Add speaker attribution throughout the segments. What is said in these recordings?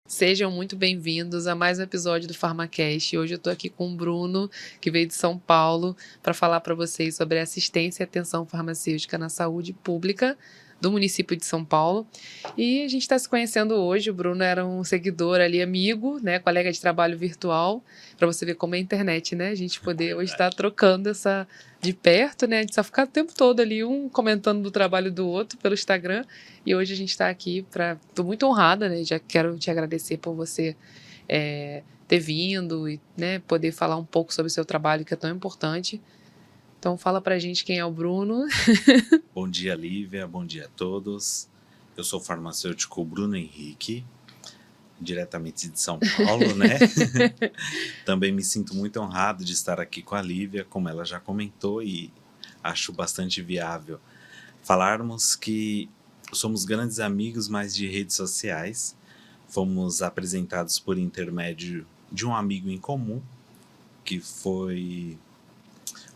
Speaker 1: Sejam muito bem-vindos a mais um episódio do PharmaCast. Hoje eu estou aqui com o Bruno, que veio de São Paulo, para falar para vocês sobre assistência e atenção farmacêutica na saúde pública do município de São Paulo. E a gente está se conhecendo hoje. O Bruno era um seguidor ali, amigo, né, colega de trabalho virtual, para você ver como é a internet, né? A gente poder hoje estar trocando essa de perto, né? A gente só ficar o tempo todo ali, um comentando do trabalho do outro pelo Instagram. E hoje a gente está aqui para... Estou muito honrada, né? Já quero te agradecer por você ter vindo e, né, poder falar um pouco sobre o seu trabalho, que é tão importante. Então fala pra gente quem é o Bruno.
Speaker 2: Bom dia, Lívia. Bom dia a todos. Eu sou o farmacêutico Bruno Henrique, diretamente de São Paulo, né? Também me sinto muito honrado de estar aqui com a Lívia, como ela já comentou, e acho bastante viável falarmos que somos grandes amigos, mas de redes sociais. Fomos apresentados por intermédio de um amigo em comum, que foi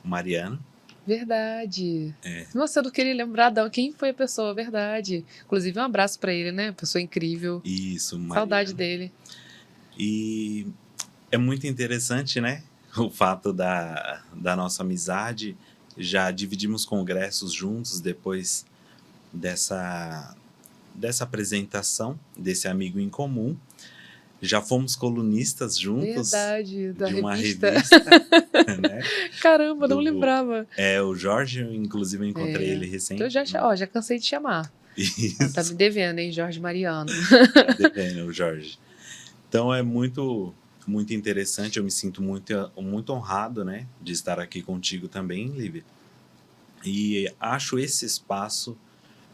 Speaker 2: o Mariano.
Speaker 1: Verdade. Nossa, eu não queria lembrar de quem foi a pessoa, verdade. Inclusive, um abraço pra ele, né? Pessoa incrível.
Speaker 2: Isso, Mariano.
Speaker 1: Saudade dele.
Speaker 2: E é muito interessante, né? O fato da nossa amizade. Já dividimos congressos juntos depois dessa apresentação desse amigo em comum. Já fomos colunistas juntos.
Speaker 1: Verdade, da
Speaker 2: de uma
Speaker 1: revista.
Speaker 2: Né?
Speaker 1: Caramba, não lembrava.
Speaker 2: O Jorge, inclusive, eu encontrei ele recentemente.
Speaker 1: Então já cansei de chamar.
Speaker 2: Isso.
Speaker 1: Tá me devendo, hein, Jorge Mariano.
Speaker 2: Tá devendo, o Jorge. Então é muito interessante, eu me sinto muito honrado, né, de estar aqui contigo também, Lívia. E acho esse espaço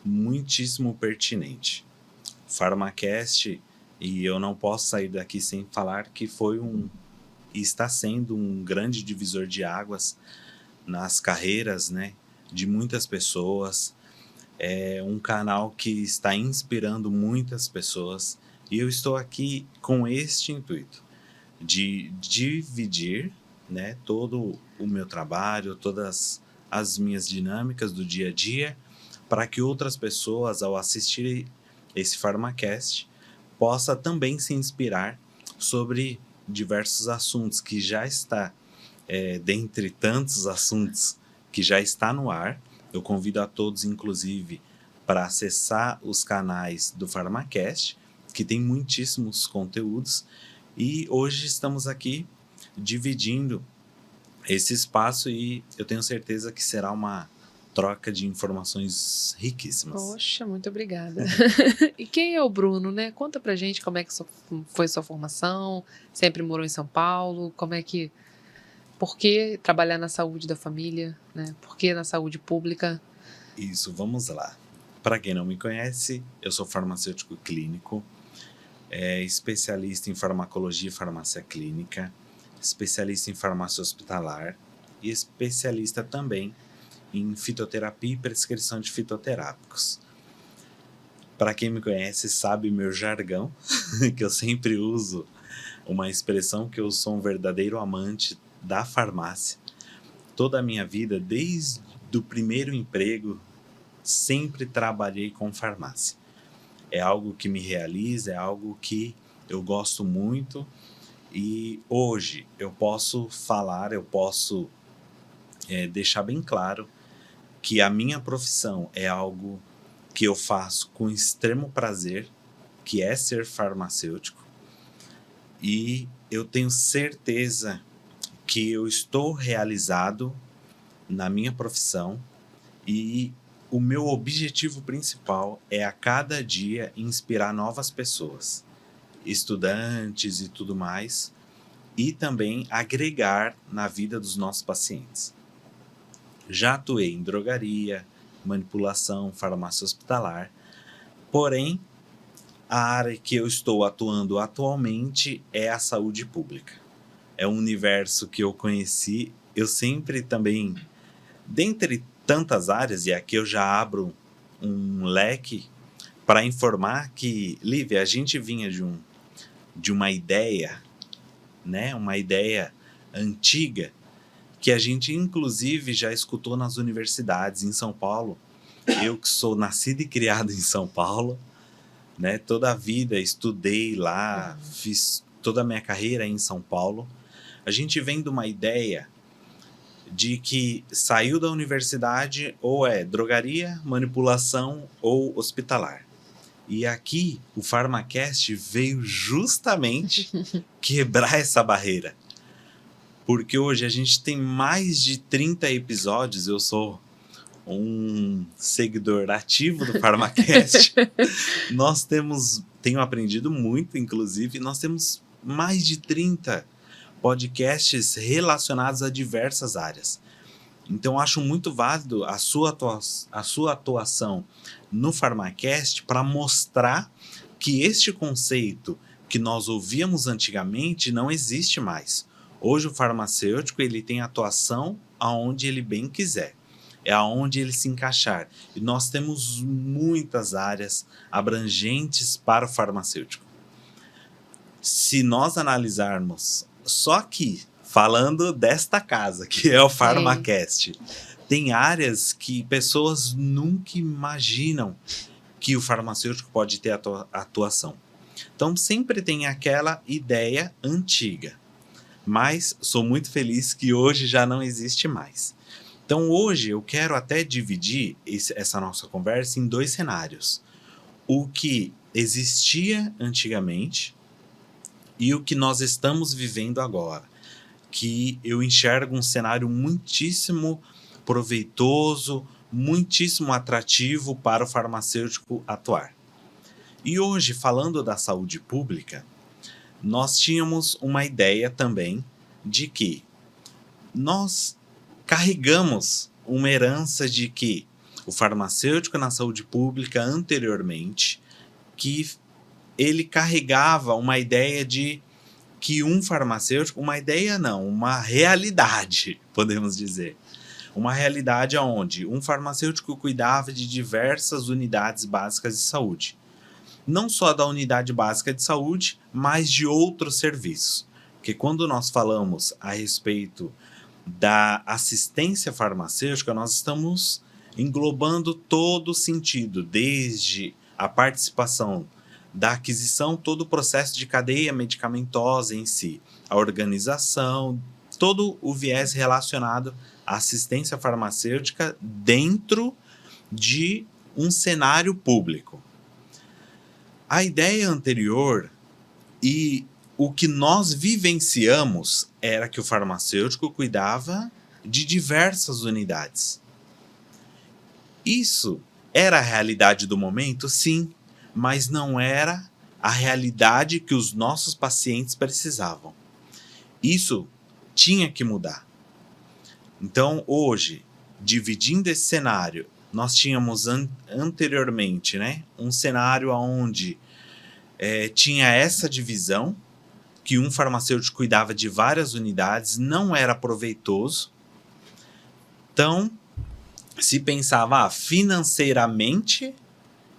Speaker 2: muitíssimo pertinente. PharmaCast, e eu não posso sair daqui sem falar que foi e está sendo um grande divisor de águas nas carreiras, né, de muitas pessoas. É um canal que está inspirando muitas pessoas. E eu estou aqui com este intuito, de dividir, né, todo o meu trabalho, todas as minhas dinâmicas do dia a dia, para que outras pessoas, ao assistir esse PharmaCast, possa também se inspirar sobre diversos assuntos que já está, dentre tantos assuntos que já está no ar. Eu convido a todos, inclusive, para acessar os canais do PharmaCast, que tem muitíssimos conteúdos, e hoje estamos aqui dividindo esse espaço e eu tenho certeza que será uma troca de informações riquíssimas.
Speaker 1: Poxa, muito obrigada. E quem é o Bruno, né? Conta pra gente como é que foi sua formação, sempre morou em São Paulo, por que trabalhar na saúde da família, né? Por que na saúde pública?
Speaker 2: Isso, vamos lá. Para quem não me conhece, eu sou farmacêutico clínico, especialista em farmacologia e farmácia clínica, especialista em farmácia hospitalar e especialista também em fitoterapia e prescrição de fitoterápicos. Para quem me conhece sabe meu jargão, que eu sempre uso uma expressão que eu sou um verdadeiro amante da farmácia. Toda a minha vida, desde o primeiro emprego, sempre trabalhei com farmácia. É algo que me realiza, é algo que eu gosto muito. E hoje eu posso falar, deixar bem claro que a minha profissão é algo que eu faço com extremo prazer, que é ser farmacêutico. E eu tenho certeza que eu estou realizado na minha profissão e o meu objetivo principal é a cada dia inspirar novas pessoas, estudantes e tudo mais, e também agregar na vida dos nossos pacientes. Já atuei em drogaria, manipulação, farmácia hospitalar, porém, a área que eu estou atuando atualmente é a saúde pública. É um universo que eu conheci, eu sempre também, dentre tantas áreas, e aqui eu já abro um leque para informar que, Lívia, a gente vinha de uma ideia, né, uma ideia antiga, que a gente inclusive já escutou nas universidades em São Paulo. Eu que sou nascido e criado em São Paulo, né? Toda a vida estudei lá, fiz toda a minha carreira em São Paulo. A gente vem de uma ideia de que saiu da universidade ou é drogaria, manipulação ou hospitalar. E aqui o PharmaCast veio justamente quebrar essa barreira. Porque hoje a gente tem mais de 30 episódios, eu sou um seguidor ativo do PharmaCast. Tenho aprendido muito, inclusive, nós temos mais de 30 podcasts relacionados a diversas áreas. Então, acho muito válido a sua atuação no PharmaCast para mostrar que este conceito que nós ouvíamos antigamente não existe mais. Hoje o farmacêutico ele tem atuação aonde ele bem quiser. É aonde ele se encaixar. E nós temos muitas áreas abrangentes para o farmacêutico. Se nós analisarmos só aqui, falando desta casa, que é o PharmaCast, tem áreas que pessoas nunca imaginam que o farmacêutico pode ter atuação. Então, sempre tem aquela ideia antiga. Mas sou muito feliz que hoje já não existe mais. Então, hoje eu quero até dividir essa nossa conversa em 2 cenários. O que existia antigamente e o que nós estamos vivendo agora. Que eu enxergo um cenário muitíssimo proveitoso, muitíssimo atrativo para o farmacêutico atuar. E hoje, falando da saúde pública, nós tínhamos uma ideia também de que nós carregamos uma herança de que o farmacêutico na saúde pública anteriormente, que ele carregava uma ideia de que um farmacêutico, uma ideia não, uma realidade, podemos dizer. Uma realidade onde um farmacêutico cuidava de diversas unidades básicas de saúde. Não só da unidade básica de saúde, mas de outros serviços. Porque quando nós falamos a respeito da assistência farmacêutica, nós estamos englobando todo o sentido, desde a participação da aquisição, todo o processo de cadeia medicamentosa em si, a organização, todo o viés relacionado à assistência farmacêutica dentro de um cenário público. A ideia anterior e o que nós vivenciamos era que o farmacêutico cuidava de diversas unidades. Isso era a realidade do momento? Sim, mas não era a realidade que os nossos pacientes precisavam. Isso tinha que mudar. Então, hoje, dividindo esse cenário, nós tínhamos anteriormente, né, um cenário onde tinha essa divisão, que um farmacêutico cuidava de várias unidades, não era proveitoso. Então, se pensava, financeiramente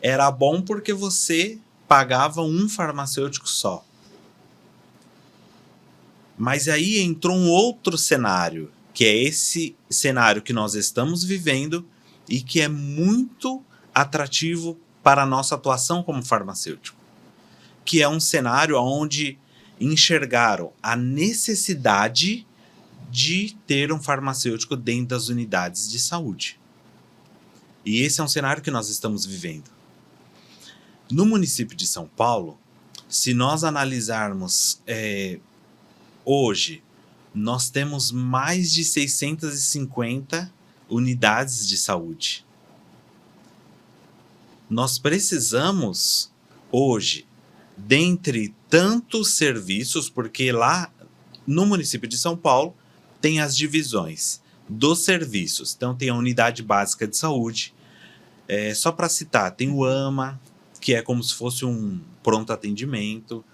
Speaker 2: era bom porque você pagava um farmacêutico só. Mas aí entrou um outro cenário, que é esse cenário que nós estamos vivendo e que é muito atrativo para a nossa atuação como farmacêutico. Que é um cenário onde enxergaram a necessidade de ter um farmacêutico dentro das unidades de saúde. E esse é um cenário que nós estamos vivendo. No município de São Paulo, se nós analisarmos hoje, nós temos mais de 650 unidades de saúde. Nós precisamos, hoje, dentre tantos serviços, porque lá no município de São Paulo tem as divisões dos serviços. Então tem a unidade básica de saúde, só para citar, tem o AMA, que é como se fosse um pronto atendimento,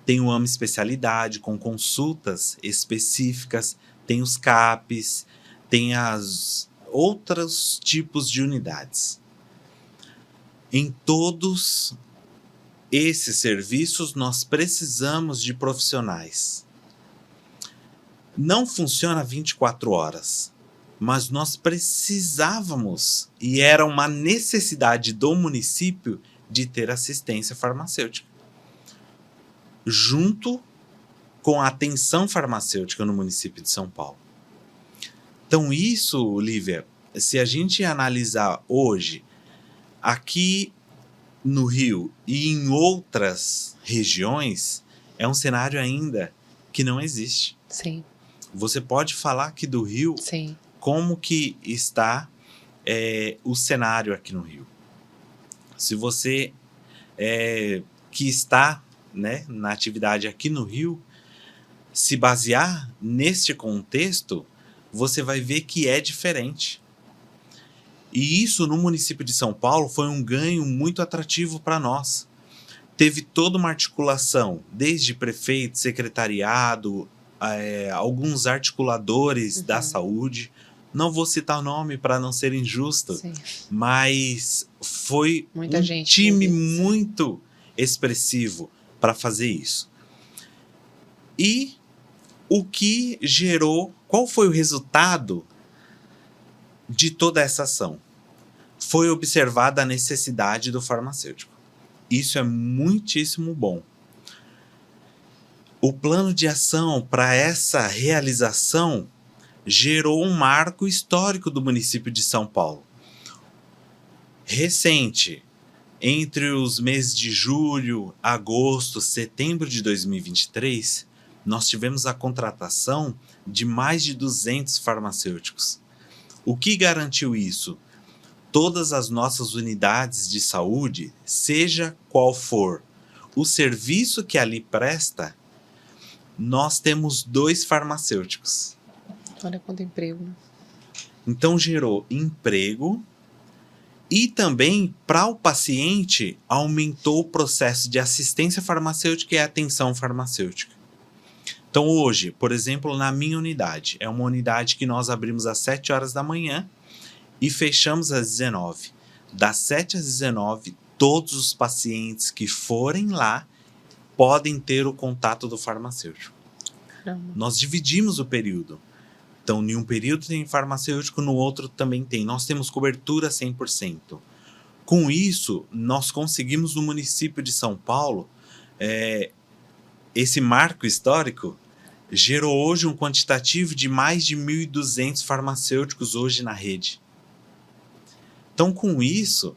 Speaker 2: tem o AMA especialidade com consultas específicas, tem os CAPs, tem as outros tipos de unidades. Em todos esses serviços nós precisamos de profissionais. Não funciona 24 horas, mas nós precisávamos, e era uma necessidade do município, de ter assistência farmacêutica, junto com a atenção farmacêutica no município de São Paulo. Então isso, Lívia, se a gente analisar hoje, aqui no Rio e em outras regiões, é um cenário ainda que não existe.
Speaker 1: Sim.
Speaker 2: Você pode falar aqui do Rio,
Speaker 1: Sim.
Speaker 2: como que está o cenário aqui no Rio. Se você que está, né, na atividade aqui no Rio, se basear neste contexto, você vai ver que é diferente. E isso no município de São Paulo foi um ganho muito atrativo para nós. Teve toda uma articulação, desde prefeito, secretariado, alguns articuladores da saúde. Não vou citar o nome para não ser injusto,
Speaker 1: Sim.
Speaker 2: mas foi
Speaker 1: Muita
Speaker 2: um
Speaker 1: gente
Speaker 2: time
Speaker 1: envolvida.
Speaker 2: muito expressivo para fazer isso. E o que gerou, qual foi o resultado de toda essa ação? Foi observada a necessidade do farmacêutico. Isso é muitíssimo bom. O plano de ação para essa realização gerou um marco histórico do município de São Paulo. Recente, entre os meses de julho, agosto, setembro de 2023, nós tivemos a contratação de mais de 200 farmacêuticos. O que garantiu isso? Todas as nossas unidades de saúde, seja qual for o serviço que ali presta, nós temos 2 farmacêuticos.
Speaker 1: Olha quanto emprego, né?
Speaker 2: Então gerou emprego e também para o paciente aumentou o processo de assistência farmacêutica e atenção farmacêutica. Então hoje, por exemplo, na minha unidade, é uma unidade que nós abrimos às 7 horas da manhã e fechamos às 19. Das 7 às 19, todos os pacientes que forem lá podem ter o contato do farmacêutico.
Speaker 1: Caramba.
Speaker 2: Nós dividimos o período. Então, em um período tem farmacêutico, no outro também tem. Nós temos cobertura 100%. Com isso, nós conseguimos no município de São Paulo, esse marco histórico gerou hoje um quantitativo de mais de 1.200 farmacêuticos hoje na rede. Então, com isso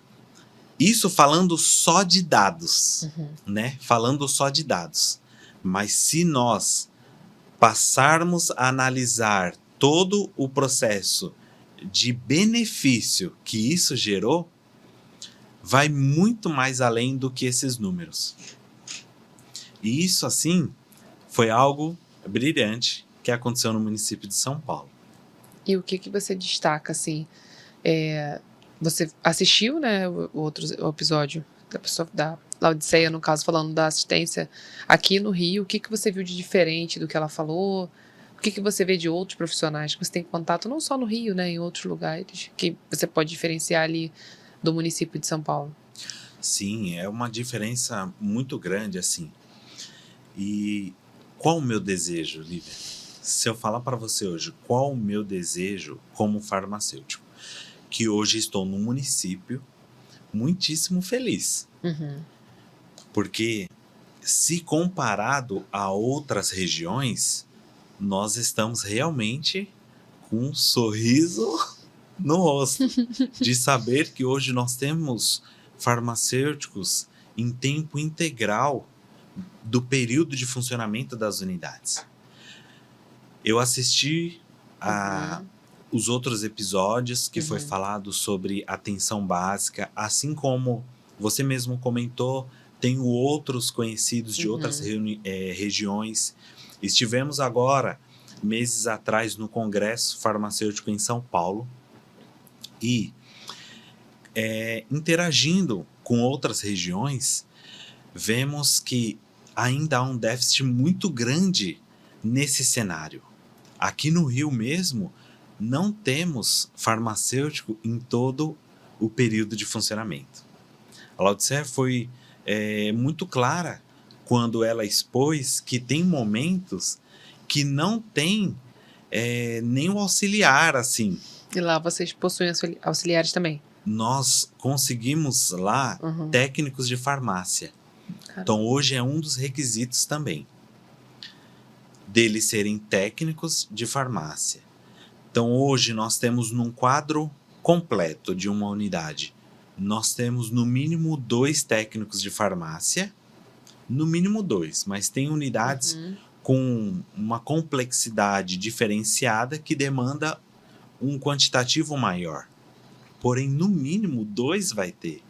Speaker 2: falando só de dados, né? Falando só de dados. Mas se nós passarmos a analisar todo o processo de benefício que isso gerou, vai muito mais além do que esses números. E isso, assim, foi algo brilhante que aconteceu no município de São Paulo.
Speaker 1: E o que você destaca, assim? Você assistiu, né, o episódio da pessoa da Laodiceia, no caso, falando da assistência aqui no Rio. O que você viu de diferente do que ela falou? O que você vê de outros profissionais que você tem contato, não só no Rio, né, em outros lugares, que você pode diferenciar ali do município de São Paulo?
Speaker 2: Sim, é uma diferença muito grande, assim. E qual o meu desejo, Lívia? Se eu falar para você hoje, qual o meu desejo como farmacêutico? Que hoje estou num município muitíssimo feliz. Porque, se comparado a outras regiões, nós estamos realmente com um sorriso no rosto de saber que hoje nós temos farmacêuticos em tempo integral do período de funcionamento das unidades. Eu assisti a os outros episódios que foi falado sobre atenção básica, assim como você mesmo comentou, tenho outros conhecidos de outras regiões. Estivemos agora, meses atrás, no Congresso Farmacêutico em São Paulo e interagindo com outras regiões, vemos que ainda há um déficit muito grande nesse cenário. Aqui no Rio mesmo, não temos farmacêutico em todo o período de funcionamento. A Laodiceia foi muito clara quando ela expôs que tem momentos que não tem nem o auxiliar, assim.
Speaker 1: E lá vocês possuem auxiliares também?
Speaker 2: nós conseguimos lá técnicos de farmácia. Então, hoje é um dos requisitos também, deles serem técnicos de farmácia. Então, hoje nós temos num quadro completo de uma unidade, nós temos no mínimo 2 técnicos de farmácia, no mínimo 2, mas tem unidades com uma complexidade diferenciada que demanda um quantitativo maior. Porém, no mínimo 2 vai ter.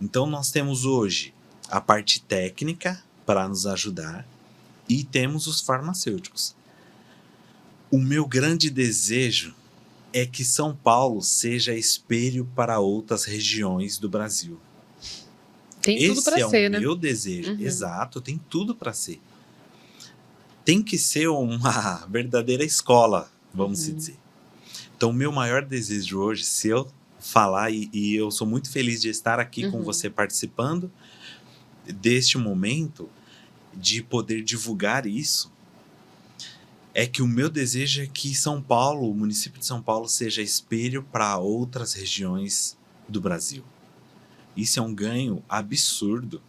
Speaker 2: Então, nós temos hoje a parte técnica para nos ajudar e temos os farmacêuticos. O meu grande desejo é que São Paulo seja espelho para outras regiões do Brasil.
Speaker 1: Tem tudo para ser, né?
Speaker 2: Esse é o meu desejo. Exato, tem tudo para ser. Tem que ser uma verdadeira escola, vamos dizer. Então, o meu maior desejo hoje, se eu falar, e eu sou muito feliz de estar aqui com você participando deste momento, de poder divulgar isso, é que o meu desejo é que São Paulo, o município de São Paulo, seja espelho para outras regiões do Brasil. Isso é um ganho absurdo.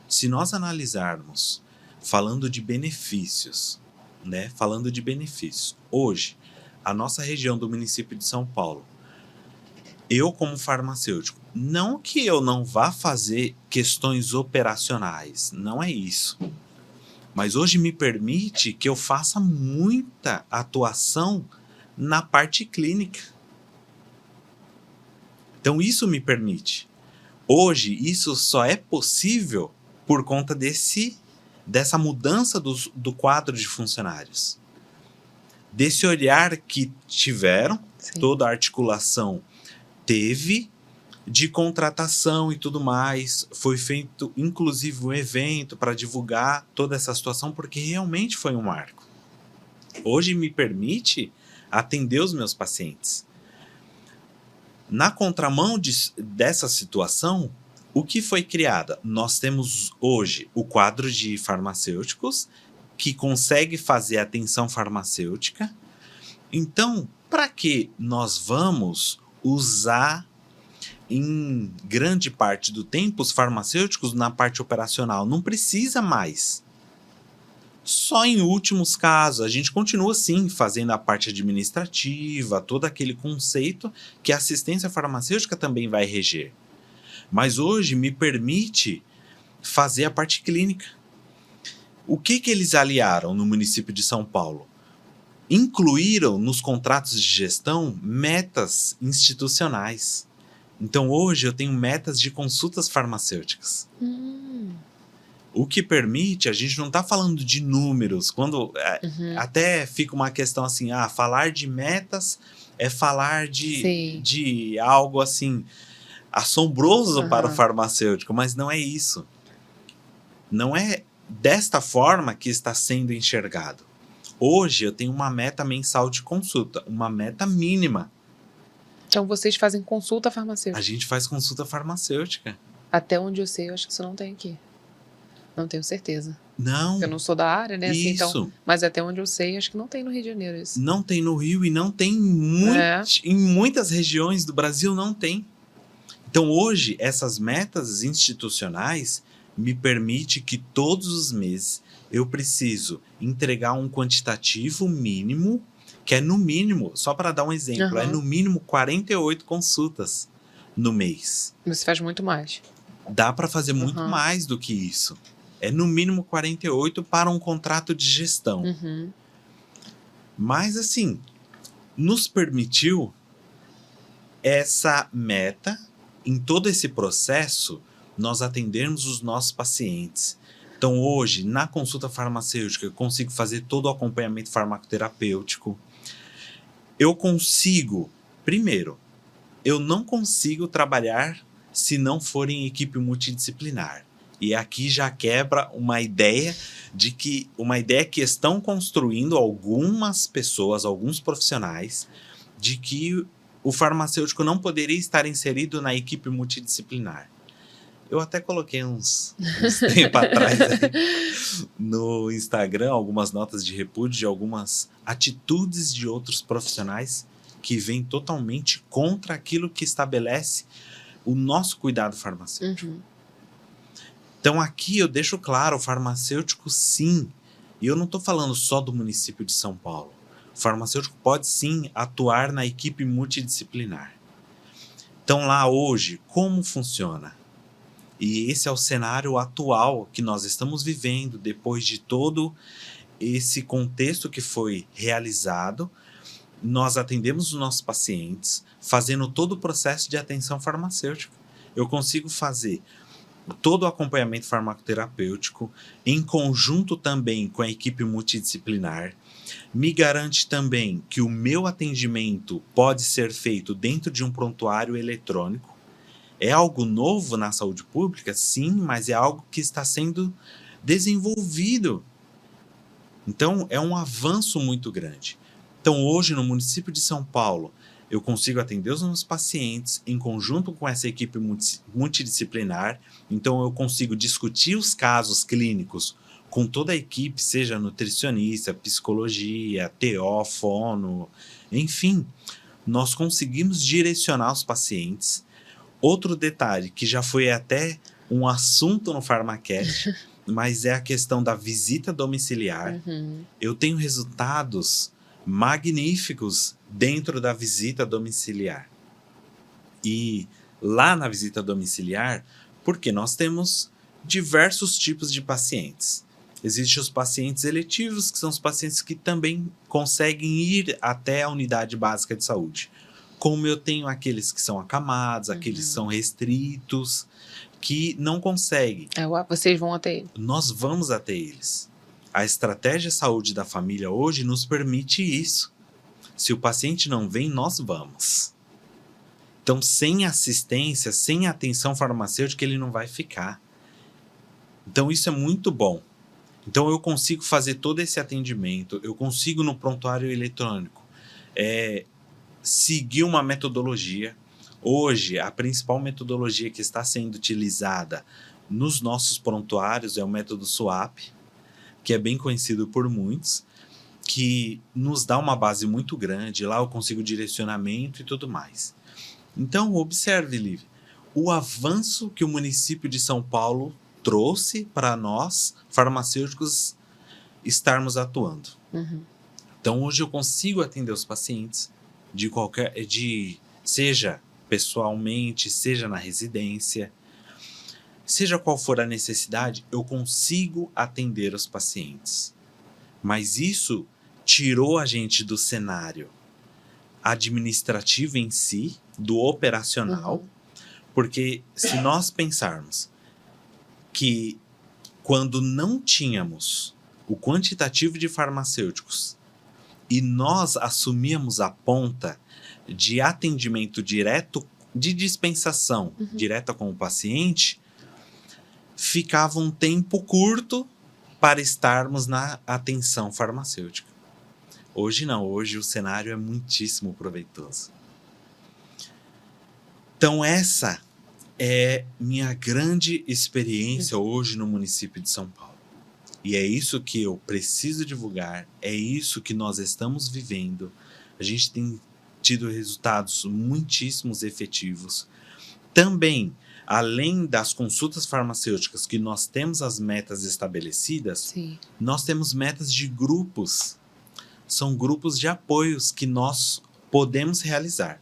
Speaker 2: Se nós analisarmos, falando de benefícios, né? Falando de benefícios, hoje, a nossa região do município de São Paulo, eu como farmacêutico, não que eu não vá fazer questões operacionais, não é isso. Mas hoje me permite que eu faça muita atuação na parte clínica. Então isso me permite. Hoje isso só é possível por conta dessa mudança do quadro de funcionários. Desse olhar que tiveram, toda a articulação teve, de contratação e tudo mais. Foi feito, inclusive, um evento para divulgar toda essa situação, porque realmente foi um marco. Hoje me permite atender os meus pacientes. Na contramão dessa situação, o que foi criada? Nós temos hoje o quadro de farmacêuticos que consegue fazer atenção farmacêutica. Então, para que nós vamos usar em grande parte do tempo os farmacêuticos na parte operacional? Não precisa mais. Só em últimos casos, a gente continua sim fazendo a parte administrativa, todo aquele conceito que a assistência farmacêutica também vai reger. Mas hoje me permite fazer a parte clínica. O que eles aliaram no município de São Paulo? Incluíram nos contratos de gestão metas institucionais. Então, hoje eu tenho metas de consultas farmacêuticas. O que permite, a gente não está falando de números. Quando até fica uma questão assim, falar de metas é falar de algo assim assombroso para o farmacêutico, mas não é isso. Não é desta forma que está sendo enxergado. Hoje eu tenho uma meta mensal de consulta, uma meta mínima.
Speaker 1: Então vocês fazem consulta farmacêutica?
Speaker 2: A gente faz consulta farmacêutica.
Speaker 1: Até onde eu sei, eu acho que isso não tem aqui. Não tenho certeza.
Speaker 2: Não.
Speaker 1: Eu não sou da área, né?
Speaker 2: Isso.
Speaker 1: Assim, então, mas até onde eu sei, acho que não tem no Rio de Janeiro isso.
Speaker 2: Não tem no Rio e não tem em muitas regiões do Brasil não tem. Então hoje essas metas institucionais me permitem que todos os meses eu preciso entregar um quantitativo mínimo, que é no mínimo, só para dar um exemplo, é no mínimo 48 consultas no mês.
Speaker 1: Você faz muito mais.
Speaker 2: Dá para fazer muito mais do que isso. É no mínimo 48 para um contrato de gestão. Mas assim, nos permitiu essa meta, em todo esse processo, nós atendermos os nossos pacientes. Então hoje, na consulta farmacêutica, eu consigo fazer todo o acompanhamento farmacoterapêutico. Eu consigo, primeiro, eu não consigo trabalhar se não for em equipe multidisciplinar. E aqui já quebra uma ideia que estão construindo algumas pessoas, alguns profissionais, de que o farmacêutico não poderia estar inserido na equipe multidisciplinar. Eu até coloquei uns tempo atrás aí, no Instagram algumas notas de repúdio de algumas atitudes de outros profissionais que vem totalmente contra aquilo que estabelece o nosso cuidado farmacêutico.
Speaker 1: Uhum.
Speaker 2: Então aqui eu deixo claro, o farmacêutico sim, e eu não estou falando só do município de São Paulo. O farmacêutico pode sim atuar na equipe multidisciplinar. Então lá hoje, como funciona? E esse é o cenário atual que nós estamos vivendo depois de todo esse contexto que foi realizado. Nós atendemos os nossos pacientes, fazendo todo o processo de atenção farmacêutica. Eu consigo fazer todo o acompanhamento farmacoterapêutico, em conjunto também com a equipe multidisciplinar. Me garante também que o meu atendimento pode ser feito dentro de um prontuário eletrônico. É algo novo na saúde pública? Sim, mas é algo que está sendo desenvolvido. Então, é um avanço muito grande. Então, hoje, no município de São Paulo, eu consigo atender os meus pacientes em conjunto com essa equipe multidisciplinar. Então, eu consigo discutir os casos clínicos com toda a equipe, seja nutricionista, psicologia, TO, fono, enfim. Nós conseguimos direcionar os pacientes. Outro detalhe, que já foi até um assunto no Pharmacast, mas é a questão da visita domiciliar.
Speaker 1: Uhum.
Speaker 2: Eu tenho resultados magníficos dentro da visita domiciliar. E lá na visita domiciliar, porque nós temos diversos tipos de pacientes. Existem os pacientes eletivos, que são os pacientes que também conseguem ir até a unidade básica de saúde. Como eu tenho aqueles que são acamados, aqueles que são restritos, que não conseguem.
Speaker 1: Vocês vão até ele.
Speaker 2: Nós vamos até eles. A estratégia saúde da família hoje nos permite isso. Se o paciente não vem, nós vamos. Então, sem assistência, sem atenção farmacêutica, ele não vai ficar. Então, isso é muito bom. Então, eu consigo fazer todo esse atendimento, eu consigo no prontuário eletrônico seguir uma metodologia. Hoje, a principal metodologia que está sendo utilizada nos nossos prontuários é o método SWAP, que é bem conhecido por muitos, que nos dá uma base muito grande. Lá eu consigo direcionamento e tudo mais. Então, observe, Liv, o avanço que o município de São Paulo trouxe para nós, farmacêuticos, estarmos atuando.
Speaker 1: Uhum.
Speaker 2: Então, hoje eu consigo atender os pacientes, seja pessoalmente, seja na residência, seja qual for a necessidade, eu consigo atender os pacientes. Mas isso tirou a gente do cenário administrativo em si, do operacional, porque se nós pensarmos que quando não tínhamos o quantitativo de farmacêuticos e nós assumíamos a ponta de atendimento direto, de dispensação direta com o paciente, ficava um tempo curto para estarmos na atenção farmacêutica. Hoje não, hoje o cenário é muitíssimo proveitoso. Então essa é minha grande experiência hoje no município de São Paulo. E é isso que eu preciso divulgar, é isso que nós estamos vivendo. A gente tem tido resultados muitíssimos efetivos. Também, além das consultas farmacêuticas, que nós temos as metas estabelecidas,
Speaker 1: Sim.
Speaker 2: Nós temos metas de grupos. São grupos de apoios que nós podemos realizar.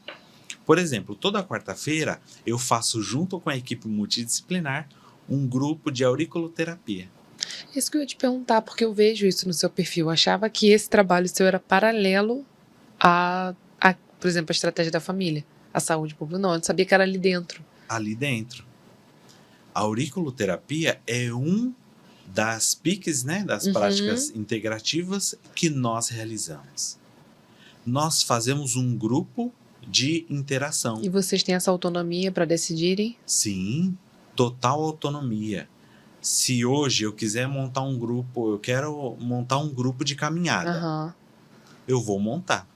Speaker 2: Por exemplo, toda quarta-feira eu faço, junto com a equipe multidisciplinar, um grupo de auriculoterapia.
Speaker 1: Isso que eu ia te perguntar, porque eu vejo isso no seu perfil. Eu achava que esse trabalho seu era paralelo por exemplo, a estratégia da família, a saúde pública. Não, eu não sabia que era ali dentro.
Speaker 2: Ali dentro. A auriculoterapia é das PICs, né, das práticas integrativas que nós realizamos. Nós fazemos um grupo de interação.
Speaker 1: E vocês têm essa autonomia para decidirem?
Speaker 2: Sim, total autonomia. Se hoje eu quiser montar um grupo, eu quero montar um grupo de caminhada, eu vou montar.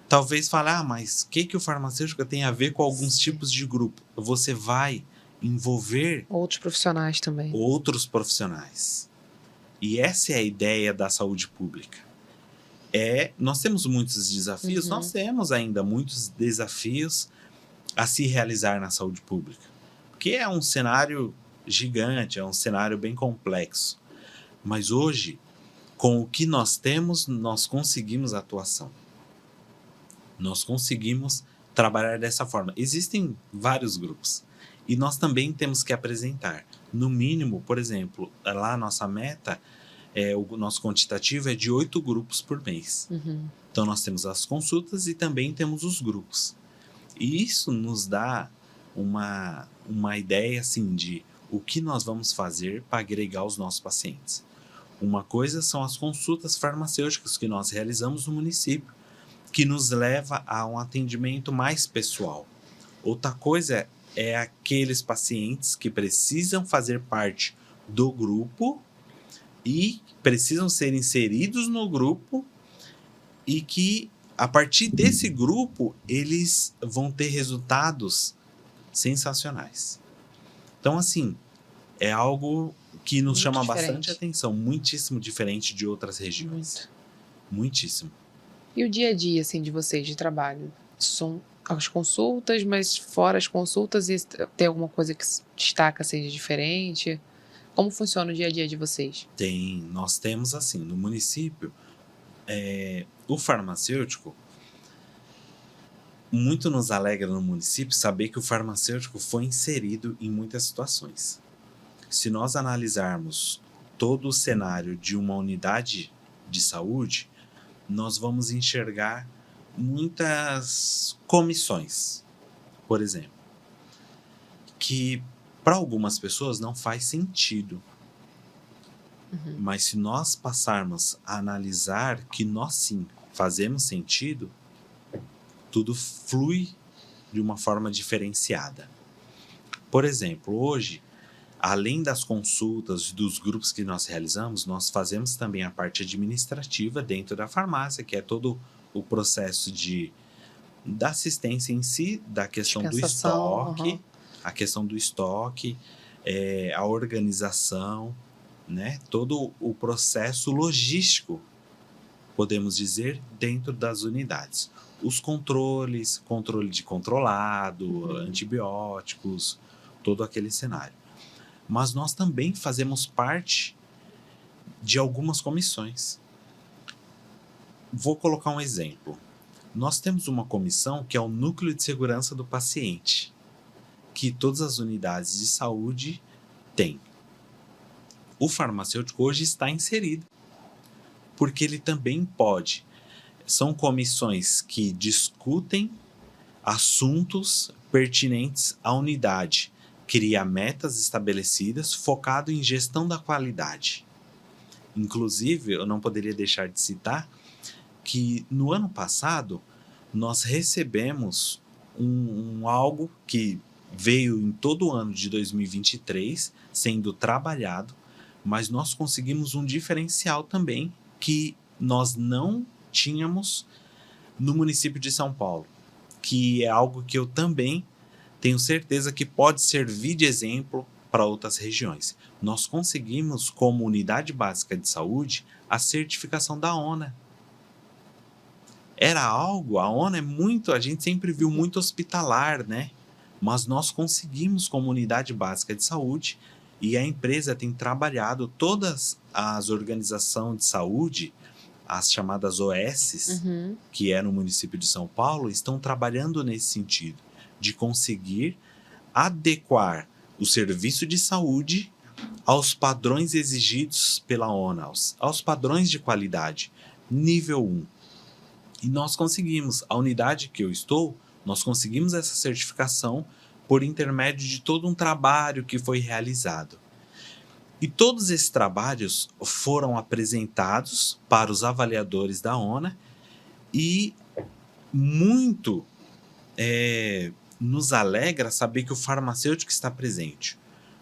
Speaker 2: Talvez fale, mas o que o farmacêutico tem a ver com alguns tipos de grupo? Você vai envolver
Speaker 1: outros profissionais também.
Speaker 2: Outros profissionais. E essa é a ideia da saúde pública. Nós temos muitos desafios,
Speaker 1: Uhum.
Speaker 2: nós temos ainda muitos desafios a se realizar na saúde pública, porque é um cenário gigante, é um cenário bem complexo. Mas hoje, com o que nós temos, nós conseguimos atuação. Nós conseguimos trabalhar dessa forma. Existem vários grupos e nós também temos que apresentar. No mínimo, por exemplo, lá a nossa meta, o nosso quantitativo é de 8 grupos por mês.
Speaker 1: Uhum.
Speaker 2: Então nós temos as consultas e também temos os grupos. E isso nos dá uma ideia assim de o que nós vamos fazer para agregar os nossos pacientes. Uma coisa são as consultas farmacêuticas que nós realizamos no município, que nos leva a um atendimento mais pessoal. Outra coisa é aqueles pacientes que precisam fazer parte do grupo e precisam ser inseridos no grupo e que, a partir desse grupo, eles vão ter resultados sensacionais. Então, assim, é algo que nos
Speaker 1: Muito
Speaker 2: chama
Speaker 1: diferente.
Speaker 2: bastante atenção, muitíssimo diferente de outras regiões.
Speaker 1: Muito.
Speaker 2: Muitíssimo.
Speaker 1: E o dia a dia, assim, de vocês, de trabalho? São as consultas, mas fora as consultas, tem alguma coisa que se destaca, seja diferente? Como funciona o dia a dia de vocês?
Speaker 2: Nós temos assim, no município, o farmacêutico, muito nos alegra no município saber que o farmacêutico foi inserido em muitas situações. Se nós analisarmos todo o cenário de uma unidade de saúde, nós vamos enxergar muitas comissões, por exemplo, que para algumas pessoas não faz sentido.
Speaker 1: Uhum.
Speaker 2: Mas se nós passarmos a analisar que nós sim fazemos sentido, tudo flui de uma forma diferenciada. Por exemplo, hoje, além das consultas dos grupos que nós realizamos, nós fazemos também a parte administrativa dentro da farmácia, que é todo o processo da assistência em si, da questão do
Speaker 1: Dispensação,
Speaker 2: estoque, a questão do estoque, a organização, né? Todo o processo logístico, podemos dizer, dentro das unidades. Os controles, controle de controlado, antibióticos, todo aquele cenário. Mas nós também fazemos parte de algumas comissões. Vou colocar um exemplo. Nós temos uma comissão que é o Núcleo de Segurança do Paciente, que todas as unidades de saúde têm. O farmacêutico hoje está inserido, porque ele também pode. São comissões que discutem assuntos pertinentes à unidade, cria metas estabelecidas focado em gestão da qualidade. Inclusive, eu não poderia deixar de citar que no ano passado nós recebemos algo que veio em todo o ano de 2023 sendo trabalhado, mas nós conseguimos um diferencial também que nós não tínhamos no município de São Paulo, que é algo que eu também tenho certeza que pode servir de exemplo para outras regiões. Nós conseguimos, como unidade básica de saúde, a certificação da ONA. Era algo, a ONA a gente sempre viu muito hospitalar, né? Mas nós conseguimos, como unidade básica de saúde, e a empresa tem trabalhado, todas as organizações de saúde, as chamadas OSs, que é no município de São Paulo, estão trabalhando nesse sentido, de conseguir adequar o serviço de saúde aos padrões exigidos pela ONA, aos padrões de qualidade, nível 1. E nós conseguimos, a unidade que eu estou, nós conseguimos essa certificação por intermédio de todo um trabalho que foi realizado. E todos esses trabalhos foram apresentados para os avaliadores da ONA e muito nos alegra saber que o farmacêutico está presente.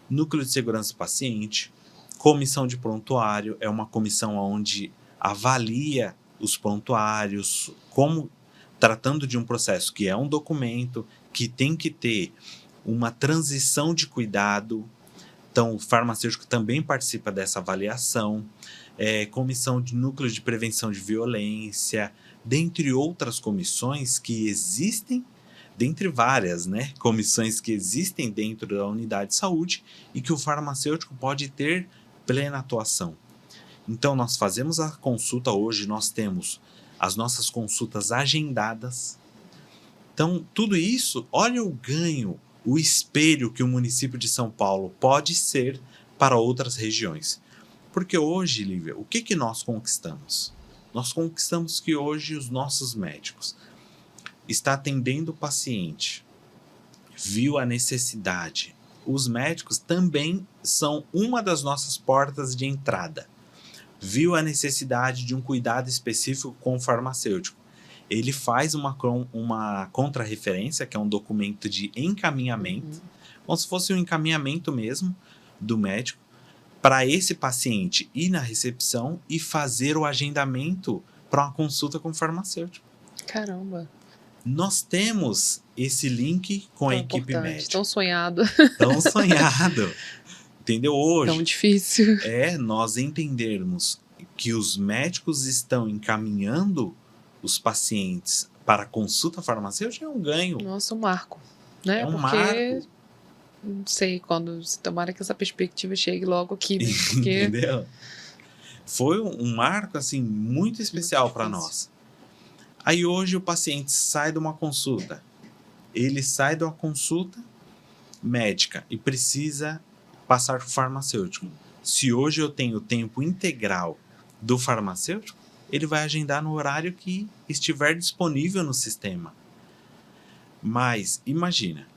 Speaker 2: Núcleo de Segurança do Paciente, comissão de prontuário, é uma comissão onde avalia os prontuários, como tratando de um processo que é um documento, que tem que ter uma transição de cuidado, Então, o farmacêutico também participa dessa avaliação, comissão de núcleo de prevenção de violência, dentre outras comissões que existem, dentre várias, né, comissões que existem dentro da unidade de saúde e que o farmacêutico pode ter plena atuação. Então, nós fazemos a consulta hoje, nós temos as nossas consultas agendadas. Então, tudo isso, olha o ganho, o espelho que o município de São Paulo pode ser para outras regiões. Porque hoje, Lívia, o que nós conquistamos? Nós conquistamos que hoje os nossos médicos estão atendendo o paciente, viu a necessidade. Os médicos também são uma das nossas portas de entrada. Viu a necessidade de um cuidado específico com o farmacêutico. Ele faz uma contrarreferência, que é um documento de encaminhamento, como se fosse um encaminhamento mesmo do médico, para esse paciente ir na recepção e fazer o agendamento para uma consulta com o farmacêutico.
Speaker 1: Caramba!
Speaker 2: Nós temos esse link com a equipe médica.
Speaker 1: Tão sonhado.
Speaker 2: Tão sonhado. Entendeu? Hoje.
Speaker 1: Tão difícil.
Speaker 2: Nós entendermos que os médicos estão encaminhando os pacientes para a consulta farmacêutica é um ganho.
Speaker 1: Nossa, um marco. Né?
Speaker 2: É um
Speaker 1: porque,
Speaker 2: marco.
Speaker 1: Não sei, tomara que essa perspectiva chegue logo aqui. Né? Porque...
Speaker 2: Entendeu? Foi um marco, assim, muito especial para nós. Aí hoje o paciente sai de uma consulta. Ele sai de uma consulta médica e precisa passar para o farmacêutico. Se hoje eu tenho tempo integral do farmacêutico, ele vai agendar no horário que estiver disponível no sistema. Mas, imagina,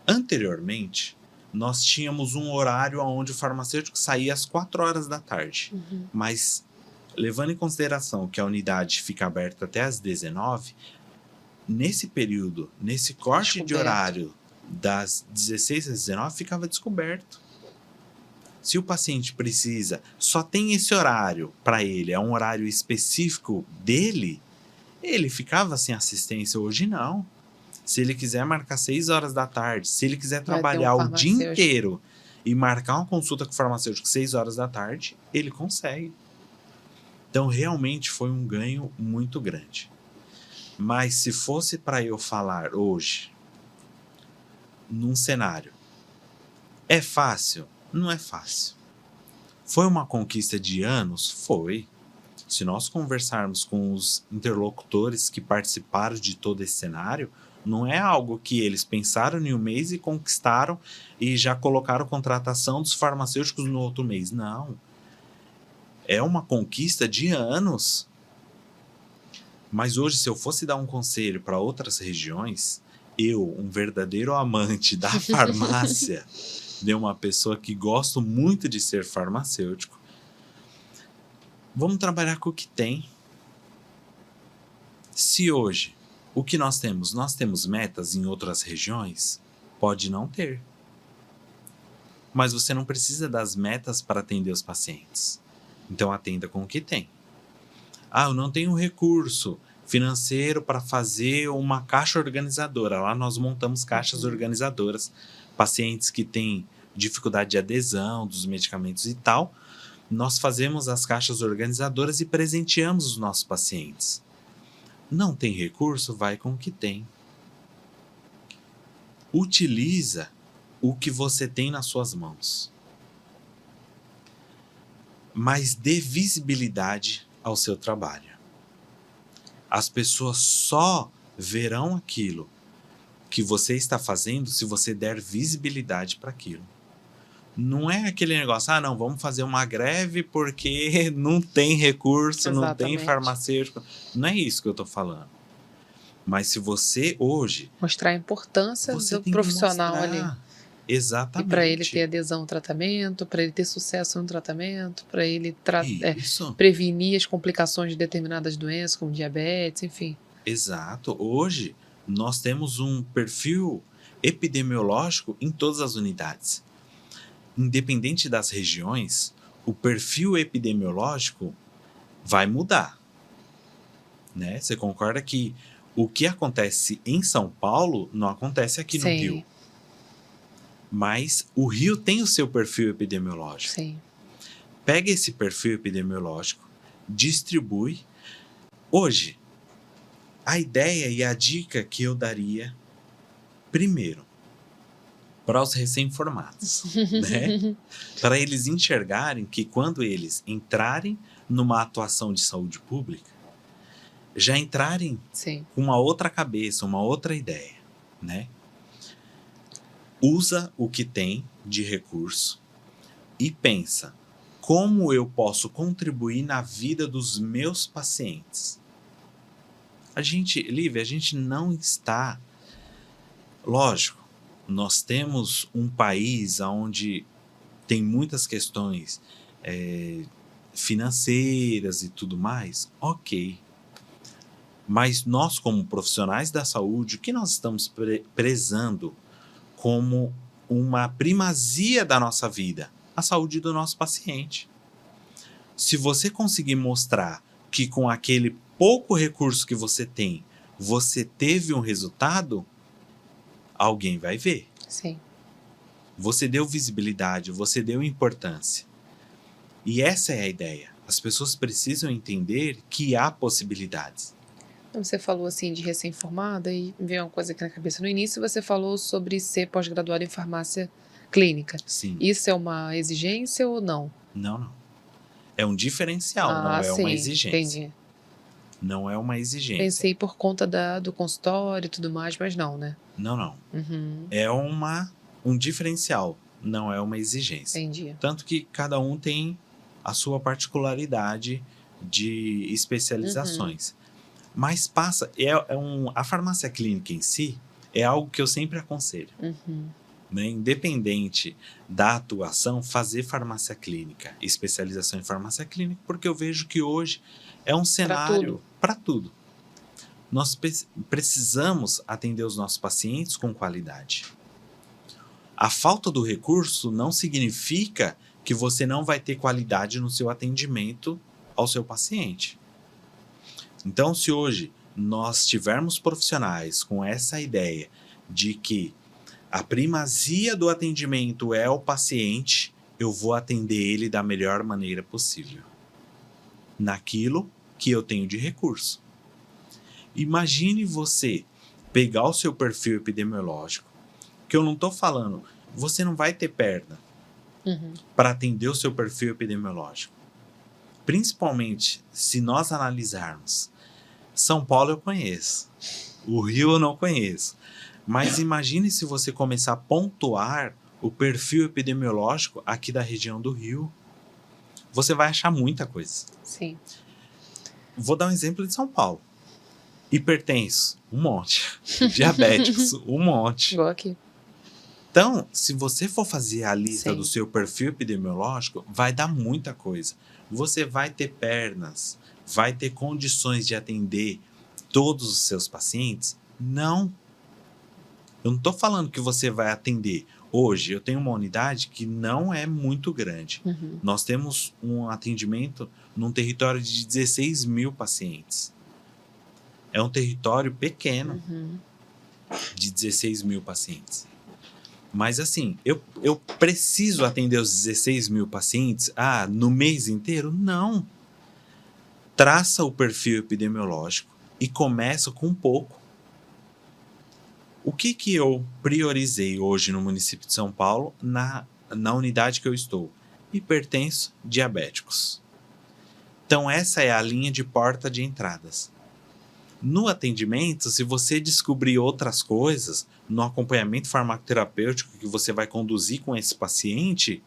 Speaker 2: anteriormente, nós tínhamos um horário onde o farmacêutico saía às 4 horas da tarde. Mas, levando em consideração que a unidade fica aberta até às 19, nesse período, nesse corte de horário das 16 às 19, ficava descoberto. Se o paciente precisa, só tem esse horário para ele, é um horário específico dele, ele ficava sem assistência. Hoje não. Se ele quiser marcar 6 horas da tarde, se ele quiser trabalhar o dia inteiro e marcar uma consulta com o farmacêutico 6 horas da tarde, ele consegue. Então, realmente foi um ganho muito grande. Mas se fosse para eu falar hoje, num cenário, é fácil? Não é fácil. Foi uma conquista de anos? Foi. Se nós conversarmos com os interlocutores que participaram de todo esse cenário, não é algo que eles pensaram em um mês e conquistaram e já colocaram contratação dos farmacêuticos no outro mês. Não. É uma conquista de anos. Mas hoje, se eu fosse dar um conselho para outras regiões, eu, um verdadeiro amante da farmácia, de uma pessoa que gosto muito de ser farmacêutico, vamos trabalhar com o que tem. Se hoje, o que nós temos metas em outras regiões, pode não ter. Mas você não precisa das metas para atender os pacientes. Então atenda com o que tem. Eu não tenho recurso financeiro para fazer uma caixa organizadora. Lá nós montamos caixas organizadoras. Pacientes que têm dificuldade de adesão dos medicamentos e tal, nós fazemos as caixas organizadoras e presenteamos os nossos pacientes. Não tem recurso? Vai com o que tem. Utiliza o que você tem nas suas mãos. Mas dê visibilidade ao seu trabalho. As pessoas só verão aquilo que você está fazendo se você der visibilidade para aquilo. Não é aquele negócio, não, vamos fazer uma greve porque não tem recurso,
Speaker 1: Exatamente.
Speaker 2: Não tem farmacêutico. Não é isso que eu estou falando. Mas se você hoje...
Speaker 1: Mostrar a importância do profissional ali.
Speaker 2: Exatamente.
Speaker 1: E para ele ter adesão ao tratamento, para ele ter sucesso no tratamento, para ele
Speaker 2: Isso.
Speaker 1: prevenir as complicações de determinadas doenças, como diabetes, enfim.
Speaker 2: Exato. Hoje, nós temos um perfil epidemiológico em todas as unidades. Independente das regiões, o perfil epidemiológico vai mudar. Né? Você concorda que o que acontece em São Paulo não acontece aqui no Rio? Mas o Rio tem o seu perfil epidemiológico.
Speaker 1: Sim.
Speaker 2: Pega esse perfil epidemiológico, distribui. Hoje, a ideia e a dica que eu daria, primeiro, para os recém-formados, né? Para eles enxergarem que quando eles entrarem numa atuação de saúde pública, já entrarem
Speaker 1: Sim.
Speaker 2: com uma outra cabeça, uma outra ideia, né? Usa o que tem de recurso e pensa, como eu posso contribuir na vida dos meus pacientes? Lívia, a gente não está... Lógico, nós temos um país onde tem muitas questões financeiras e tudo mais, ok. Mas nós, como profissionais da saúde, o que nós estamos prezando como uma primazia da nossa vida? A saúde do nosso paciente. Se você conseguir mostrar que com aquele pouco recurso que você tem, você teve um resultado, alguém vai ver.
Speaker 1: Sim.
Speaker 2: Você deu visibilidade, você deu importância. E essa é a ideia. As pessoas precisam entender que há possibilidades.
Speaker 1: Você falou assim de recém-formada e me veio uma coisa aqui na cabeça. No início você falou sobre ser pós-graduado em farmácia clínica.
Speaker 2: Sim.
Speaker 1: Isso é uma exigência ou não?
Speaker 2: Não. É um diferencial, não é uma exigência.
Speaker 1: Entendi.
Speaker 2: Não é uma exigência.
Speaker 1: Pensei por conta do consultório e tudo mais, mas não, né?
Speaker 2: Não.
Speaker 1: Uhum.
Speaker 2: É um diferencial, não é uma exigência.
Speaker 1: Entendi.
Speaker 2: Tanto que cada um tem a sua particularidade de especializações. Mas a farmácia clínica em si é algo que eu sempre aconselho. Né? Independente da atuação, fazer farmácia clínica, especialização em farmácia clínica, porque eu vejo que hoje é um cenário para tudo. Nós precisamos atender os nossos pacientes com qualidade. A falta do recurso não significa que você não vai ter qualidade no seu atendimento ao seu paciente. Então, se hoje nós tivermos profissionais com essa ideia de que a primazia do atendimento é o paciente, eu vou atender ele da melhor maneira possível, naquilo que eu tenho de recurso. Imagine você pegar o seu perfil epidemiológico, que eu não estou falando, você não vai ter perna para atender o seu perfil epidemiológico. Principalmente se nós analisarmos, São Paulo eu conheço, o Rio eu não conheço, mas imagine se você começar a pontuar o perfil epidemiológico aqui da região do Rio, você vai achar muita coisa.
Speaker 1: Sim.
Speaker 2: Vou dar um exemplo de São Paulo. Hipertenso, um monte. Diabéticos, um monte.
Speaker 1: Igual aqui.
Speaker 2: Então, se você for fazer a lista
Speaker 1: Sim.
Speaker 2: do seu perfil epidemiológico, vai dar muita coisa. Você vai ter pernas, vai ter condições de atender todos os seus pacientes? Não. Eu não estou falando que você vai atender. Hoje, eu tenho uma unidade que não é muito grande. Nós temos um atendimento num território de 16 mil pacientes. É um território pequeno de 16 mil pacientes. Mas assim, eu preciso atender os 16 mil pacientes no mês inteiro? Não. Traça o perfil epidemiológico e começa com pouco. O que eu priorizei hoje no município de São Paulo na unidade que eu estou? Hipertenso, diabéticos. Então essa é a linha de porta de entradas. No atendimento, se você descobrir outras coisas, no acompanhamento farmacoterapêutico que você vai conduzir com esse paciente,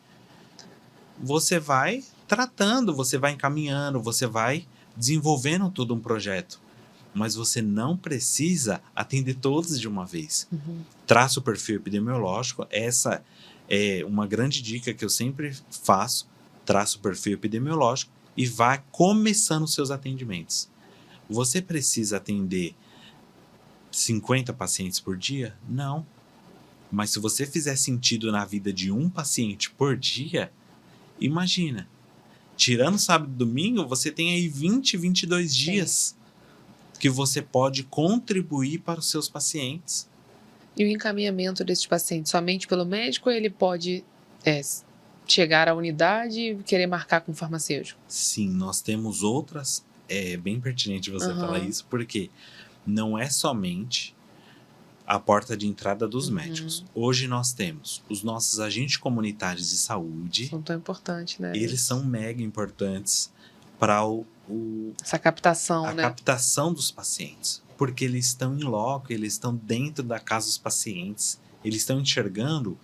Speaker 2: você vai tratando, você vai encaminhando, você vai desenvolvendo todo um projeto. Mas você não precisa atender todos de uma vez. Traça o perfil epidemiológico, essa é uma grande dica que eu sempre faço, traça o perfil epidemiológico e vá começando os seus atendimentos. Você precisa atender 50 pacientes por dia? Não. Mas se você fizer sentido na vida de um paciente por dia, imagina. Tirando sábado e domingo, você tem aí 20, 22 dias que você pode contribuir para os seus pacientes.
Speaker 1: E o encaminhamento desses pacientes, somente pelo médico ou ele pode chegar à unidade e querer marcar com o farmacêutico?
Speaker 2: Sim, nós temos outras. É bem pertinente você falar
Speaker 1: Aham.
Speaker 2: isso, porque não é somente a porta de entrada dos médicos. Hoje nós temos os nossos agentes comunitários de saúde.
Speaker 1: São tão importantes, né?
Speaker 2: Eles são mega importantes para
Speaker 1: Essa captação,
Speaker 2: a
Speaker 1: né?
Speaker 2: captação dos pacientes. Porque eles estão em loco, eles estão dentro da casa dos pacientes. Eles estão enxergando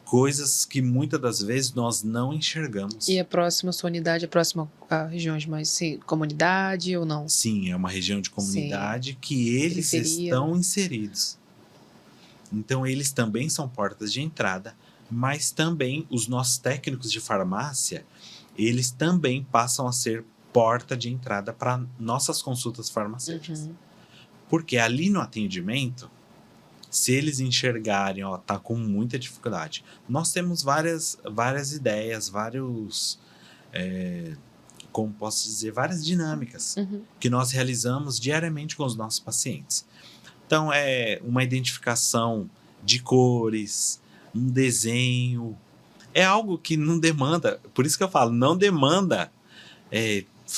Speaker 2: coisas que muitas das vezes nós não enxergamos.
Speaker 1: E é próxima, a sua unidade é próxima a regiões mais, sim, comunidade ou não?
Speaker 2: Sim, é uma região de comunidade que eles
Speaker 1: Periferia.
Speaker 2: estão inseridos. Então, eles também são portas de entrada, mas também os nossos técnicos de farmácia, eles também passam a ser porta de entrada para nossas consultas farmacêuticas. Porque ali no atendimento, se eles enxergarem, ó, tá com muita dificuldade. Nós temos várias ideias, como posso dizer, várias dinâmicas que nós realizamos diariamente com os nossos pacientes. Então, é uma identificação de cores, um desenho. É algo que não demanda, por isso que eu falo, não demanda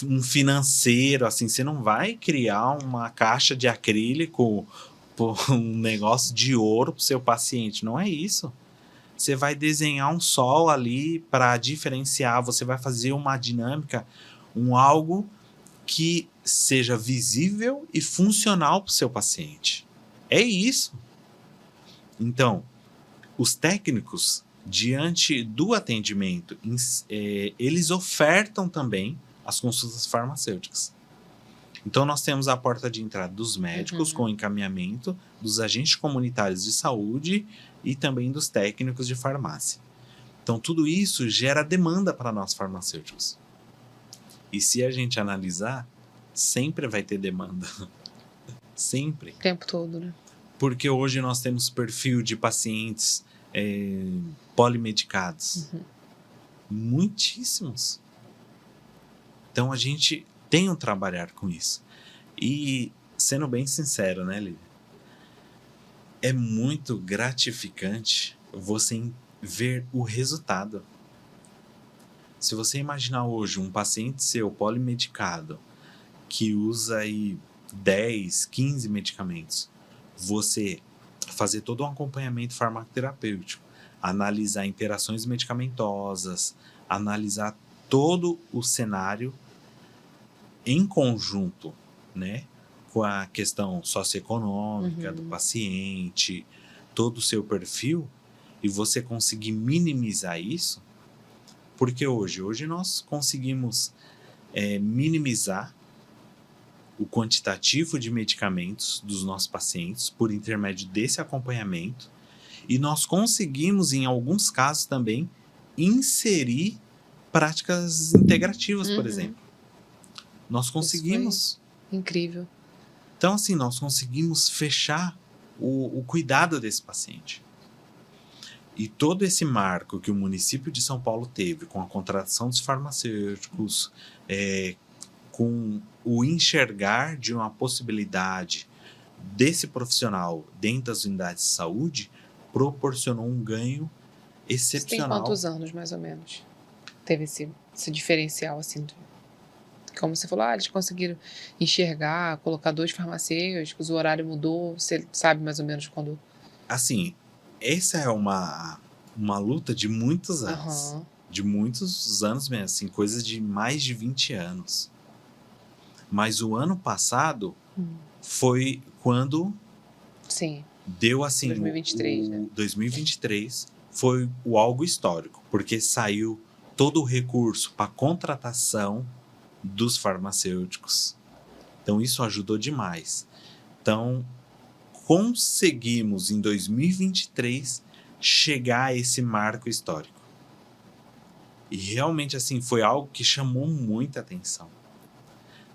Speaker 2: um financeiro, assim, você não vai criar uma caixa de acrílico, um negócio de ouro para o seu paciente, não é isso. Você vai desenhar um sol ali para diferenciar, você vai fazer uma dinâmica, algo que seja visível e funcional para o seu paciente. É isso. Então, os técnicos, diante do atendimento, eles ofertam também as consultas farmacêuticas. Então, nós temos a porta de entrada dos médicos com encaminhamento, dos agentes comunitários de saúde e também dos técnicos de farmácia. Então, tudo isso gera demanda para nós farmacêuticos. E se a gente analisar, sempre vai ter demanda. Sempre.
Speaker 1: O tempo todo, né?
Speaker 2: Porque hoje nós temos perfil de pacientes polimedicados. Muitíssimos. Então, a gente tem um trabalhar com isso. E, sendo bem sincero, né, Lívia? É muito gratificante você ver o resultado. Se você imaginar hoje um paciente seu polimedicado que usa aí 10, 15 medicamentos, você fazer todo um acompanhamento farmacoterapêutico, analisar interações medicamentosas, analisar todo o cenário em conjunto, né, com a questão socioeconômica do paciente, todo o seu perfil, e você conseguir minimizar isso, porque hoje nós conseguimos minimizar o quantitativo de medicamentos dos nossos pacientes por intermédio desse acompanhamento, e nós conseguimos, em alguns casos também, inserir práticas integrativas, por exemplo. Nós conseguimos.
Speaker 1: Incrível.
Speaker 2: Então, assim, nós conseguimos fechar o cuidado desse paciente. E todo esse marco que o município de São Paulo teve com a contratação dos farmacêuticos, com o enxergar de uma possibilidade desse profissional dentro das unidades de saúde, proporcionou um ganho excepcional.
Speaker 1: Tem quantos anos, mais ou menos, teve esse diferencial, assim, como você falou, eles conseguiram enxergar, colocar 2 farmacêuticos, o horário mudou, você sabe mais ou menos quando?
Speaker 2: Assim, essa é uma luta de muitos anos. De muitos anos mesmo, assim, coisas de mais de 20 anos. Mas o ano passado foi quando deu assim,
Speaker 1: 2023, né?
Speaker 2: 2023 foi algo histórico, porque saiu todo o recurso para contratação dos farmacêuticos. Então, isso ajudou demais. Então, conseguimos, em 2023, chegar a esse marco histórico. E realmente, assim, foi algo que chamou muita atenção.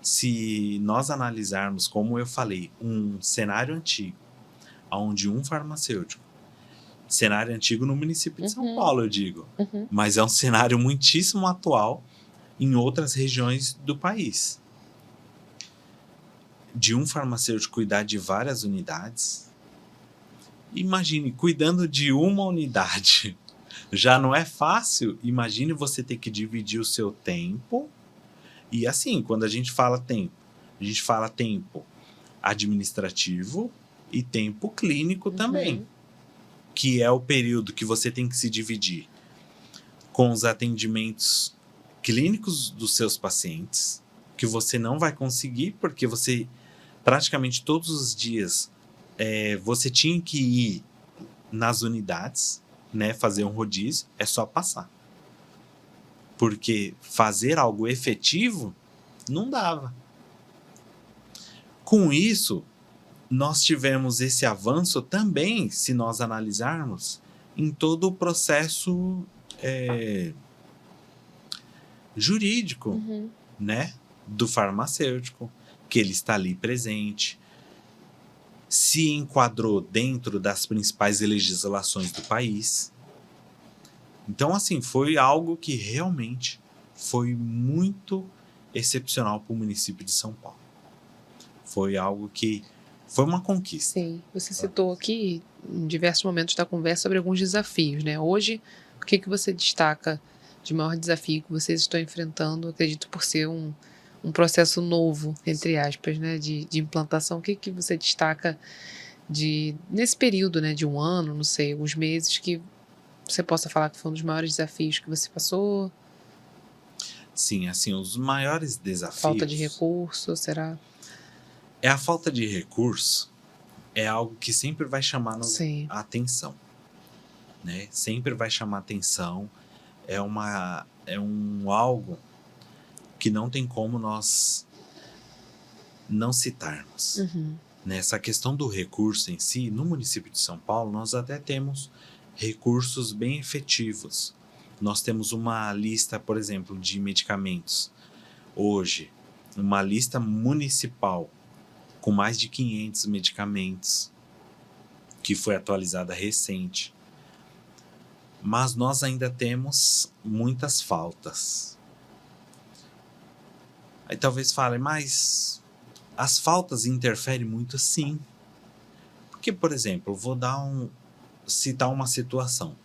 Speaker 2: Se nós analisarmos, como eu falei, um cenário antigo, onde um farmacêutico, cenário antigo no município de São Paulo, eu digo, mas é um cenário muitíssimo atual em outras regiões do país. De um farmacêutico cuidar de várias unidades, Imagine, cuidando de uma unidade. Já não é fácil. Imagine você ter que dividir o seu tempo. E assim, quando a gente fala tempo administrativo e tempo clínico também, que é o período que você tem que se dividir com os atendimentos clínicos dos seus pacientes, que você não vai conseguir, porque você praticamente todos os dias você tinha que ir nas unidades, né, fazer um rodízio, é só passar. Porque fazer algo efetivo não dava. Com isso, nós tivemos esse avanço também, se nós analisarmos, em todo o processo jurídico, né, do farmacêutico, que ele está ali presente, se enquadrou dentro das principais legislações do país. Então, assim, foi algo que realmente foi muito excepcional para o município de São Paulo. Foi algo que foi uma conquista.
Speaker 1: Sim, você citou aqui em diversos momentos da conversa sobre alguns desafios, né? Hoje, o que você destaca de maior desafio que vocês estão enfrentando? Acredito por ser um processo novo, entre aspas, né, de implantação. O que você destaca nesse período, né, de um ano, não sei, alguns meses, que você possa falar que foi um dos maiores desafios que você passou?
Speaker 2: Sim, assim, os maiores desafios...
Speaker 1: Falta de recurso, será?
Speaker 2: A falta de recurso é algo que sempre vai chamar a atenção, né? Sempre vai chamar atenção. É algo que não tem como nós não citarmos. Nessa questão do recurso em si, no município de São Paulo, nós até temos recursos bem efetivos. Nós temos uma lista, por exemplo, de medicamentos. Hoje, uma lista municipal com mais de 500 medicamentos, que foi atualizada recente. Mas nós ainda temos muitas faltas. Aí talvez fale, mas as faltas interferem muito? Sim. Porque, por exemplo, vou citar uma situação.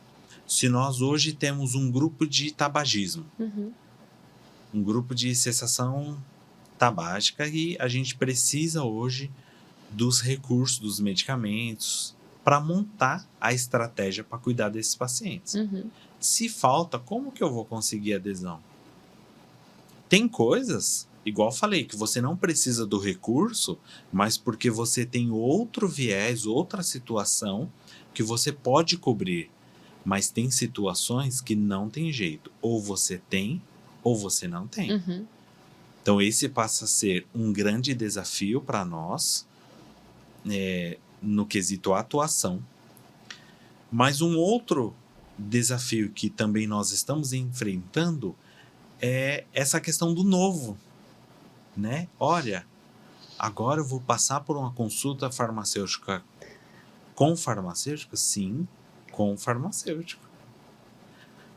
Speaker 2: Se nós hoje temos um grupo de tabagismo, um grupo de cessação tabágica, e a gente precisa hoje dos recursos, dos medicamentos, para montar a estratégia para cuidar desses pacientes. Se falta, como que eu vou conseguir adesão? Tem coisas, igual falei, que você não precisa do recurso, mas porque você tem outro viés, outra situação que você pode cobrir. Mas tem situações que não tem jeito. Ou você tem, ou você não tem. Então, esse passa a ser um grande desafio para nós, no quesito atuação. Mas um outro desafio que também nós estamos enfrentando é essa questão do novo, né? Olha, agora eu vou passar por uma consulta farmacêutica com farmacêutico? Sim, com farmacêutico.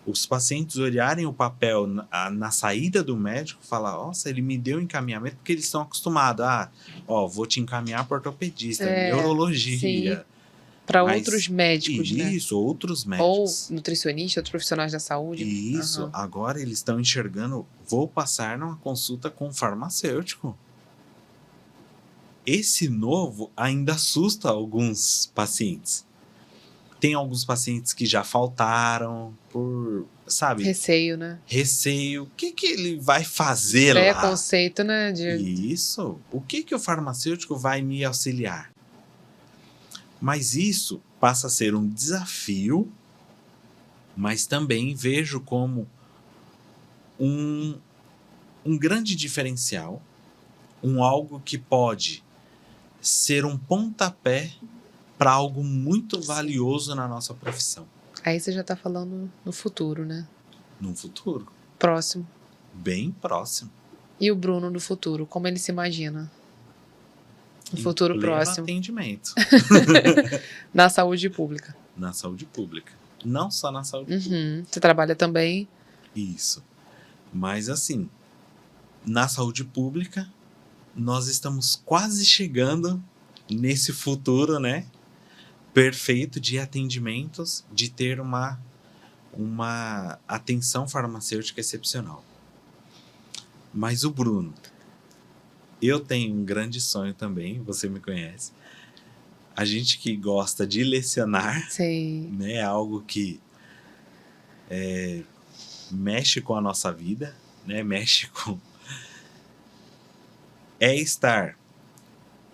Speaker 2: Os pacientes olharem o papel na saída do médico e falar, nossa, ele me deu encaminhamento, porque eles estão acostumados. Vou te encaminhar para ortopedista, neurologia.
Speaker 1: Para outros médicos, né?
Speaker 2: Isso, outros médicos.
Speaker 1: Ou nutricionistas, outros profissionais da saúde.
Speaker 2: Isso, agora eles estão enxergando, vou passar numa consulta com farmacêutico. Esse novo ainda assusta alguns pacientes. Tem alguns pacientes que já faltaram por, sabe?
Speaker 1: Receio, né?
Speaker 2: Receio. O que ele vai fazer lá?
Speaker 1: Preconceito, né?
Speaker 2: Isso. O que o farmacêutico vai me auxiliar? Mas isso passa a ser um desafio, mas também vejo como um grande diferencial, algo que pode ser um pontapé para algo muito valioso na nossa profissão.
Speaker 1: Aí você já está falando no futuro, né?
Speaker 2: No futuro.
Speaker 1: Próximo.
Speaker 2: Bem próximo.
Speaker 1: E o Bruno do futuro, como ele se imagina? No futuro próximo.
Speaker 2: Atendimento.
Speaker 1: Na saúde pública.
Speaker 2: Na saúde pública. Não só na saúde pública.
Speaker 1: Você trabalha também?
Speaker 2: Isso. Mas assim, na saúde pública, nós estamos quase chegando nesse futuro, né? perfeito de atendimentos, de ter uma atenção farmacêutica excepcional. Mas o Bruno, eu tenho um grande sonho também, você me conhece. A gente que gosta de lecionar,
Speaker 1: Sim.
Speaker 2: né, é algo que mexe com a nossa vida, né, é estar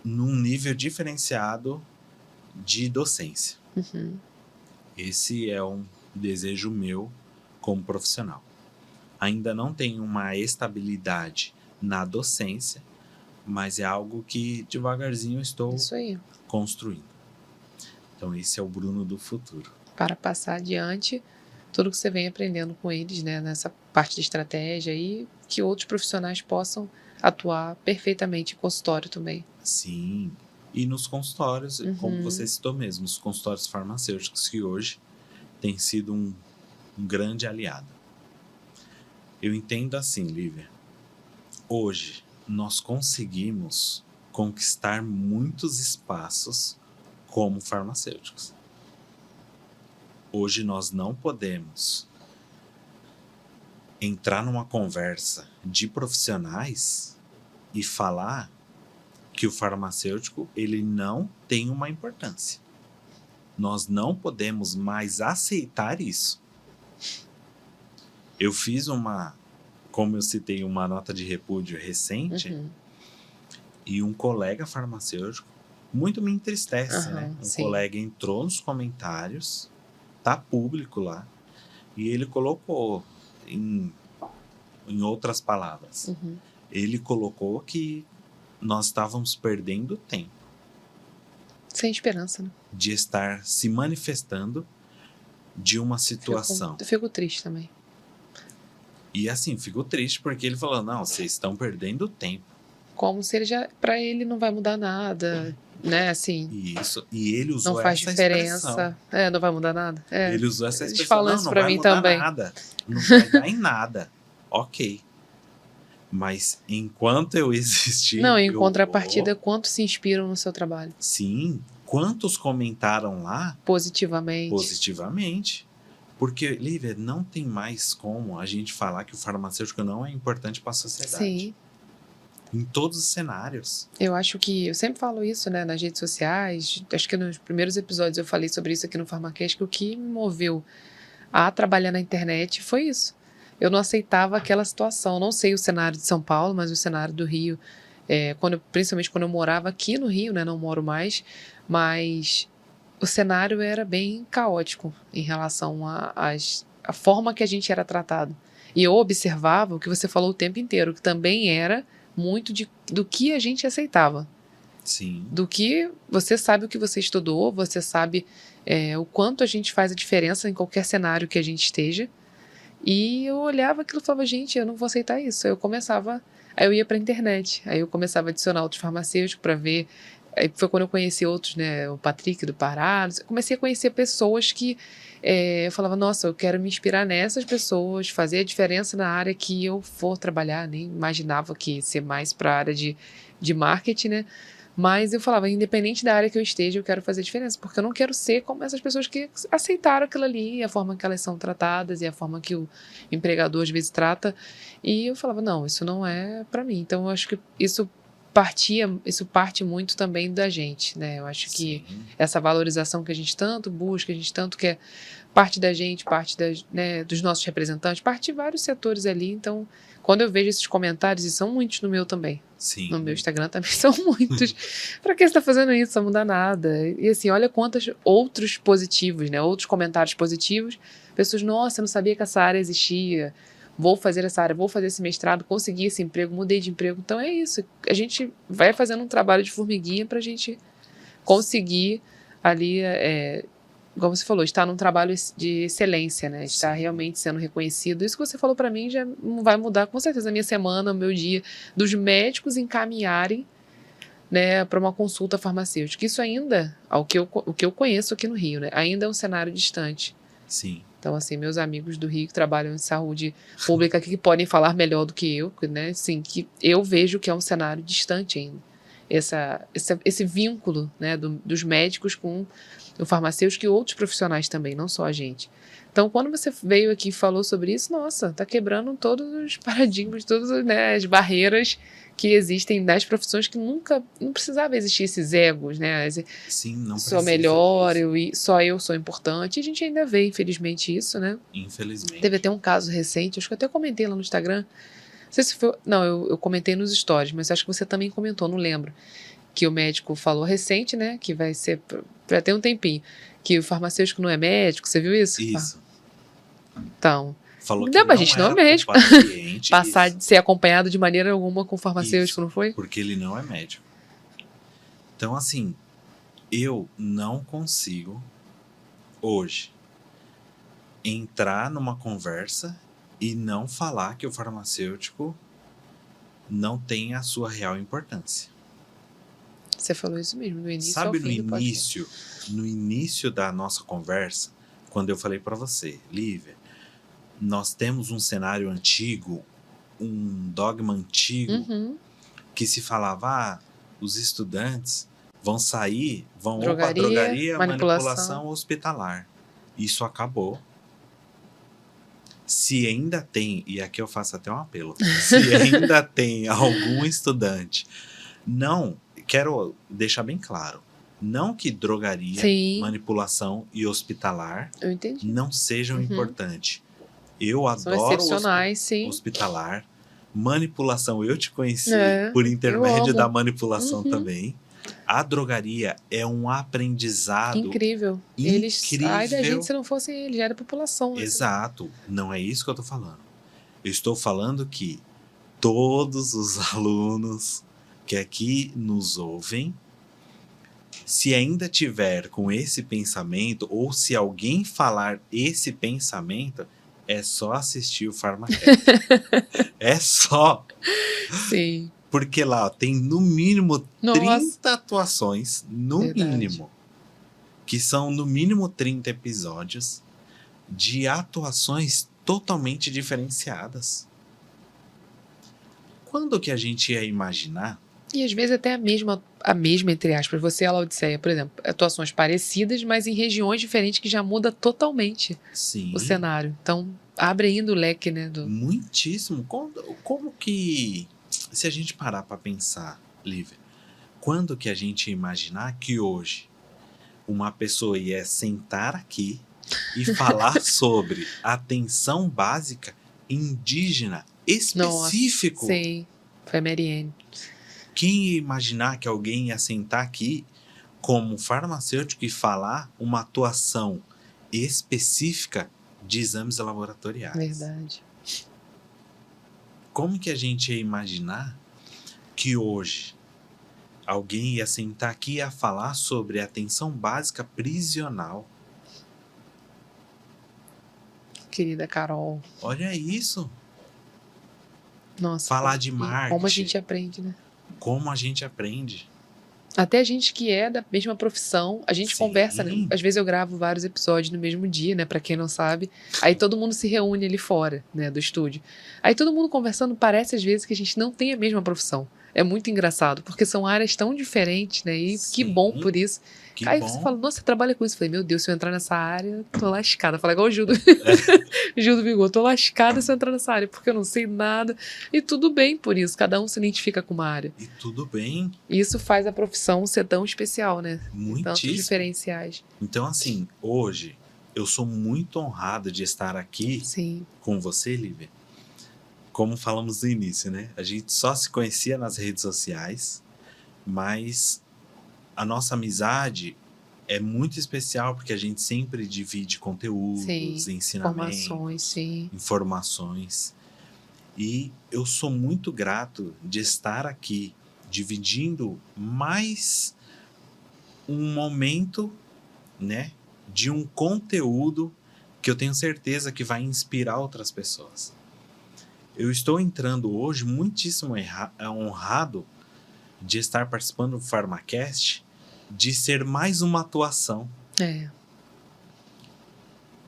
Speaker 2: num nível diferenciado de docência.
Speaker 1: Uhum.
Speaker 2: Esse é um desejo meu como profissional. Ainda não tenho uma estabilidade na docência, mas é algo que devagarzinho estou
Speaker 1: Isso aí.
Speaker 2: construindo. Então esse é o Bruno do futuro.
Speaker 1: Para passar adiante tudo que você vem aprendendo com eles, né, nessa parte de estratégia e que outros profissionais possam atuar perfeitamente em consultório também.
Speaker 2: Sim. E nos consultórios, como
Speaker 1: Uhum.
Speaker 2: você citou mesmo, os consultórios farmacêuticos que hoje têm sido um grande aliado. Eu entendo assim, Lívia. Hoje nós conseguimos conquistar muitos espaços como farmacêuticos. Hoje nós não podemos entrar numa conversa de profissionais e falar que o farmacêutico ele não tem uma importância. Nós não podemos mais aceitar isso. Eu fiz como eu citei, uma nota de repúdio recente, e um colega farmacêutico muito me entristece, né? Um
Speaker 1: Sim.
Speaker 2: colega entrou nos comentários, tá público lá, e ele colocou em outras palavras. Ele colocou que nós estávamos perdendo tempo.
Speaker 1: Sem esperança, né?
Speaker 2: De estar se manifestando de uma situação.
Speaker 1: Eu fico triste também.
Speaker 2: E assim, fico triste porque ele falou, não, vocês estão perdendo tempo.
Speaker 1: Como se pra ele não vai mudar nada, né, assim.
Speaker 2: Isso, e ele usou
Speaker 1: não faz
Speaker 2: essa
Speaker 1: diferença.
Speaker 2: expressão.
Speaker 1: Não vai mudar nada.
Speaker 2: Ele usou essa
Speaker 1: Eles
Speaker 2: expressão,
Speaker 1: falam
Speaker 2: não,
Speaker 1: isso
Speaker 2: não
Speaker 1: pra
Speaker 2: vai
Speaker 1: mim
Speaker 2: mudar
Speaker 1: também.
Speaker 2: nada, não vai dar em nada. Ok. Mas enquanto eu existir...
Speaker 1: Não, em contrapartida, quantos se inspiram no seu trabalho?
Speaker 2: Sim, quantos comentaram lá... Positivamente. Porque, Lívia, não tem mais como a gente falar que o farmacêutico não é importante para a sociedade.
Speaker 1: Sim.
Speaker 2: Em todos os cenários.
Speaker 1: Eu acho que... Eu sempre falo isso, né, nas redes sociais. Acho que nos primeiros episódios eu falei sobre isso aqui no Farmacast, que o que me moveu a trabalhar na internet foi isso. Eu não aceitava aquela situação. Não sei o cenário de São Paulo, mas o cenário do Rio. Principalmente quando eu morava aqui no Rio, né, não moro mais. Mas o cenário era bem caótico em relação à forma que a gente era tratado. E eu observava o que você falou o tempo inteiro, que também era muito do que a gente aceitava.
Speaker 2: Sim.
Speaker 1: Do que você sabe o que você estudou, você sabe o quanto a gente faz a diferença em qualquer cenário que a gente esteja. E eu olhava aquilo e falava, gente, eu não vou aceitar isso. Aí eu ia pra internet, aí eu começava a adicionar outros farmacêuticos para ver. Aí foi quando eu conheci outros, né, o Patrick do Pará. Comecei a conhecer pessoas que eu falava, nossa, eu quero me inspirar nessas pessoas, fazer a diferença na área que eu for trabalhar. Nem imaginava que ia ser mais para a área de marketing, né? Mas eu falava, independente da área que eu esteja, eu quero fazer diferença, porque eu não quero ser como essas pessoas que aceitaram aquilo ali, a forma que elas são tratadas e a forma que o empregador às vezes trata. E eu falava, não, isso não é para mim. Então eu acho que isso parte muito também da gente, né? Eu acho que essa valorização que a gente tanto busca, a gente tanto quer, parte da gente, parte dos nossos representantes, parte de vários setores ali. Então, quando eu vejo esses comentários, e são muitos no meu também,
Speaker 2: Sim.
Speaker 1: No meu Instagram também são muitos. Pra que você tá fazendo isso? Não muda nada. E assim, olha quantos outros positivos, né? Outros comentários positivos. Pessoas, nossa, eu não sabia que essa área existia. Vou fazer essa área, vou fazer esse mestrado, consegui esse emprego, mudei de emprego. Então é isso. A gente vai fazendo um trabalho de formiguinha pra gente conseguir ali, como você falou, estar num trabalho de excelência, né? Estar realmente sendo reconhecido. Isso que você falou pra mim já não vai mudar, com certeza, a minha semana, o meu dia, dos médicos encaminharem, né, para uma consulta farmacêutica. Isso ainda, o que eu conheço aqui no Rio, né? Ainda é um cenário distante.
Speaker 2: Sim.
Speaker 1: Então, assim, meus amigos do Rio que trabalham em saúde pública que podem falar melhor do que eu, né? Assim, que eu vejo que é um cenário distante ainda. esse vínculo, né, dos médicos com o farmacêutico e outros profissionais também, não só a gente. Então, quando você veio aqui e falou sobre isso, nossa, tá quebrando todos os paradigmas, todas, né, as barreiras que existem das profissões que nunca, não precisava existir esses egos, né?
Speaker 2: Sim, não
Speaker 1: sou
Speaker 2: precisa
Speaker 1: melhor,
Speaker 2: disso.
Speaker 1: só eu sou importante. E a gente ainda vê, infelizmente, isso, né?
Speaker 2: Infelizmente.
Speaker 1: Teve até um caso recente, acho que eu até comentei lá no Instagram. Não sei se foi. Não, eu comentei nos stories, mas acho que você também comentou, não lembro. Que o médico falou recente, né? Que vai ser. Já tem um tempinho. Que o farmacêutico não é médico, você viu isso?
Speaker 2: Isso.
Speaker 1: Então.
Speaker 2: Falou
Speaker 1: Não
Speaker 2: que
Speaker 1: dá pra
Speaker 2: não
Speaker 1: gente não é
Speaker 2: era
Speaker 1: médico.
Speaker 2: com o paciente.
Speaker 1: Passar
Speaker 2: isso.
Speaker 1: de ser acompanhado de maneira alguma com o farmacêutico,
Speaker 2: Isso,
Speaker 1: não foi?
Speaker 2: porque ele não é médico. Então, assim, eu não consigo, hoje, entrar numa conversa e não falar que o farmacêutico não tem a sua real importância.
Speaker 1: Você falou isso mesmo, no início
Speaker 2: Sabe,
Speaker 1: ao fim do podcast.
Speaker 2: no início da nossa conversa, quando eu falei para você, Lívia, nós temos um cenário antigo, um dogma antigo, que se falava, os estudantes vão sair, vão ou para drogaria, manipulação hospitalar. Isso acabou. Se ainda tem, e aqui eu faço até um apelo, se ainda tem algum estudante, não, quero deixar bem claro, não que drogaria,
Speaker 1: Sim.
Speaker 2: manipulação e hospitalar
Speaker 1: Eu entendi.
Speaker 2: não sejam importantes. Eu
Speaker 1: São
Speaker 2: adoro
Speaker 1: excepcionais, sim.
Speaker 2: hospitalar. Manipulação, eu te conheci por
Speaker 1: Eu
Speaker 2: intermédio
Speaker 1: amo.
Speaker 2: da manipulação também. A drogaria é um aprendizado
Speaker 1: Incrível. Ai da gente se não fossem eles, já era a população. Né?
Speaker 2: Exato. Não é isso que eu tô falando. Eu estou falando que todos os alunos que aqui nos ouvem, se ainda tiver com esse pensamento, ou se alguém falar esse pensamento, é só assistir o Farmacast. É só.
Speaker 1: Sim.
Speaker 2: Porque lá ó, tem no mínimo 30 atuações, no
Speaker 1: Verdade.
Speaker 2: mínimo, que são no mínimo 30 episódios de atuações totalmente diferenciadas. Quando que a gente ia imaginar?
Speaker 1: E às vezes até a mesma entre aspas, você e a Laodiceia, por exemplo, atuações parecidas, mas em regiões diferentes que já muda totalmente
Speaker 2: Sim.
Speaker 1: o cenário. Então, abre ainda o leque, né?
Speaker 2: Muitíssimo. Como que, se a gente parar para pensar, Lívia, quando que a gente ia imaginar que hoje uma pessoa ia sentar aqui e falar sobre atenção básica indígena específico?
Speaker 1: Nossa, sim, foi a Mariane.
Speaker 2: Quem ia imaginar que alguém ia sentar aqui como farmacêutico e falar uma atuação específica de exames laboratoriais?
Speaker 1: Verdade.
Speaker 2: Como que a gente ia imaginar que hoje alguém ia sentar aqui e ia falar sobre atenção básica prisional?
Speaker 1: Querida Carol.
Speaker 2: Olha isso.
Speaker 1: Nossa.
Speaker 2: Falar de marketing.
Speaker 1: Como a gente aprende, né?
Speaker 2: Como a gente aprende.
Speaker 1: Até a gente que é da mesma profissão, a gente conversa, né? Às vezes eu gravo vários episódios no mesmo dia, né? Pra quem não sabe. Aí todo mundo se reúne ali fora, né? Do estúdio. Aí todo mundo conversando, parece às vezes que a gente não tem a mesma profissão. É muito engraçado, porque são áreas tão diferentes, né? E que bom por isso. Aí você fala, nossa, você trabalha com isso. Eu falei, meu Deus, se eu entrar nessa área, tô lascada. Fala igual o Gil do Gil do Vigor, tô lascada se eu entrar nessa área, porque eu não sei nada. E tudo bem por isso, cada um se identifica com uma área.
Speaker 2: E tudo bem.
Speaker 1: Isso faz a profissão ser tão especial, né?
Speaker 2: Muitíssimo.
Speaker 1: Tantos diferenciais.
Speaker 2: Então, assim, hoje, eu sou muito honrado de estar aqui com você, Lívia. Como falamos no início, né? A gente só se conhecia nas redes sociais, mas a nossa amizade é muito especial porque a gente sempre divide conteúdos, ensinamentos, informações. E eu sou muito grato de estar aqui dividindo mais um momento, né, de um conteúdo que eu tenho certeza que vai inspirar outras pessoas. Eu estou entrando hoje muitíssimo honrado de estar participando do Farmacast, de ser mais uma atuação.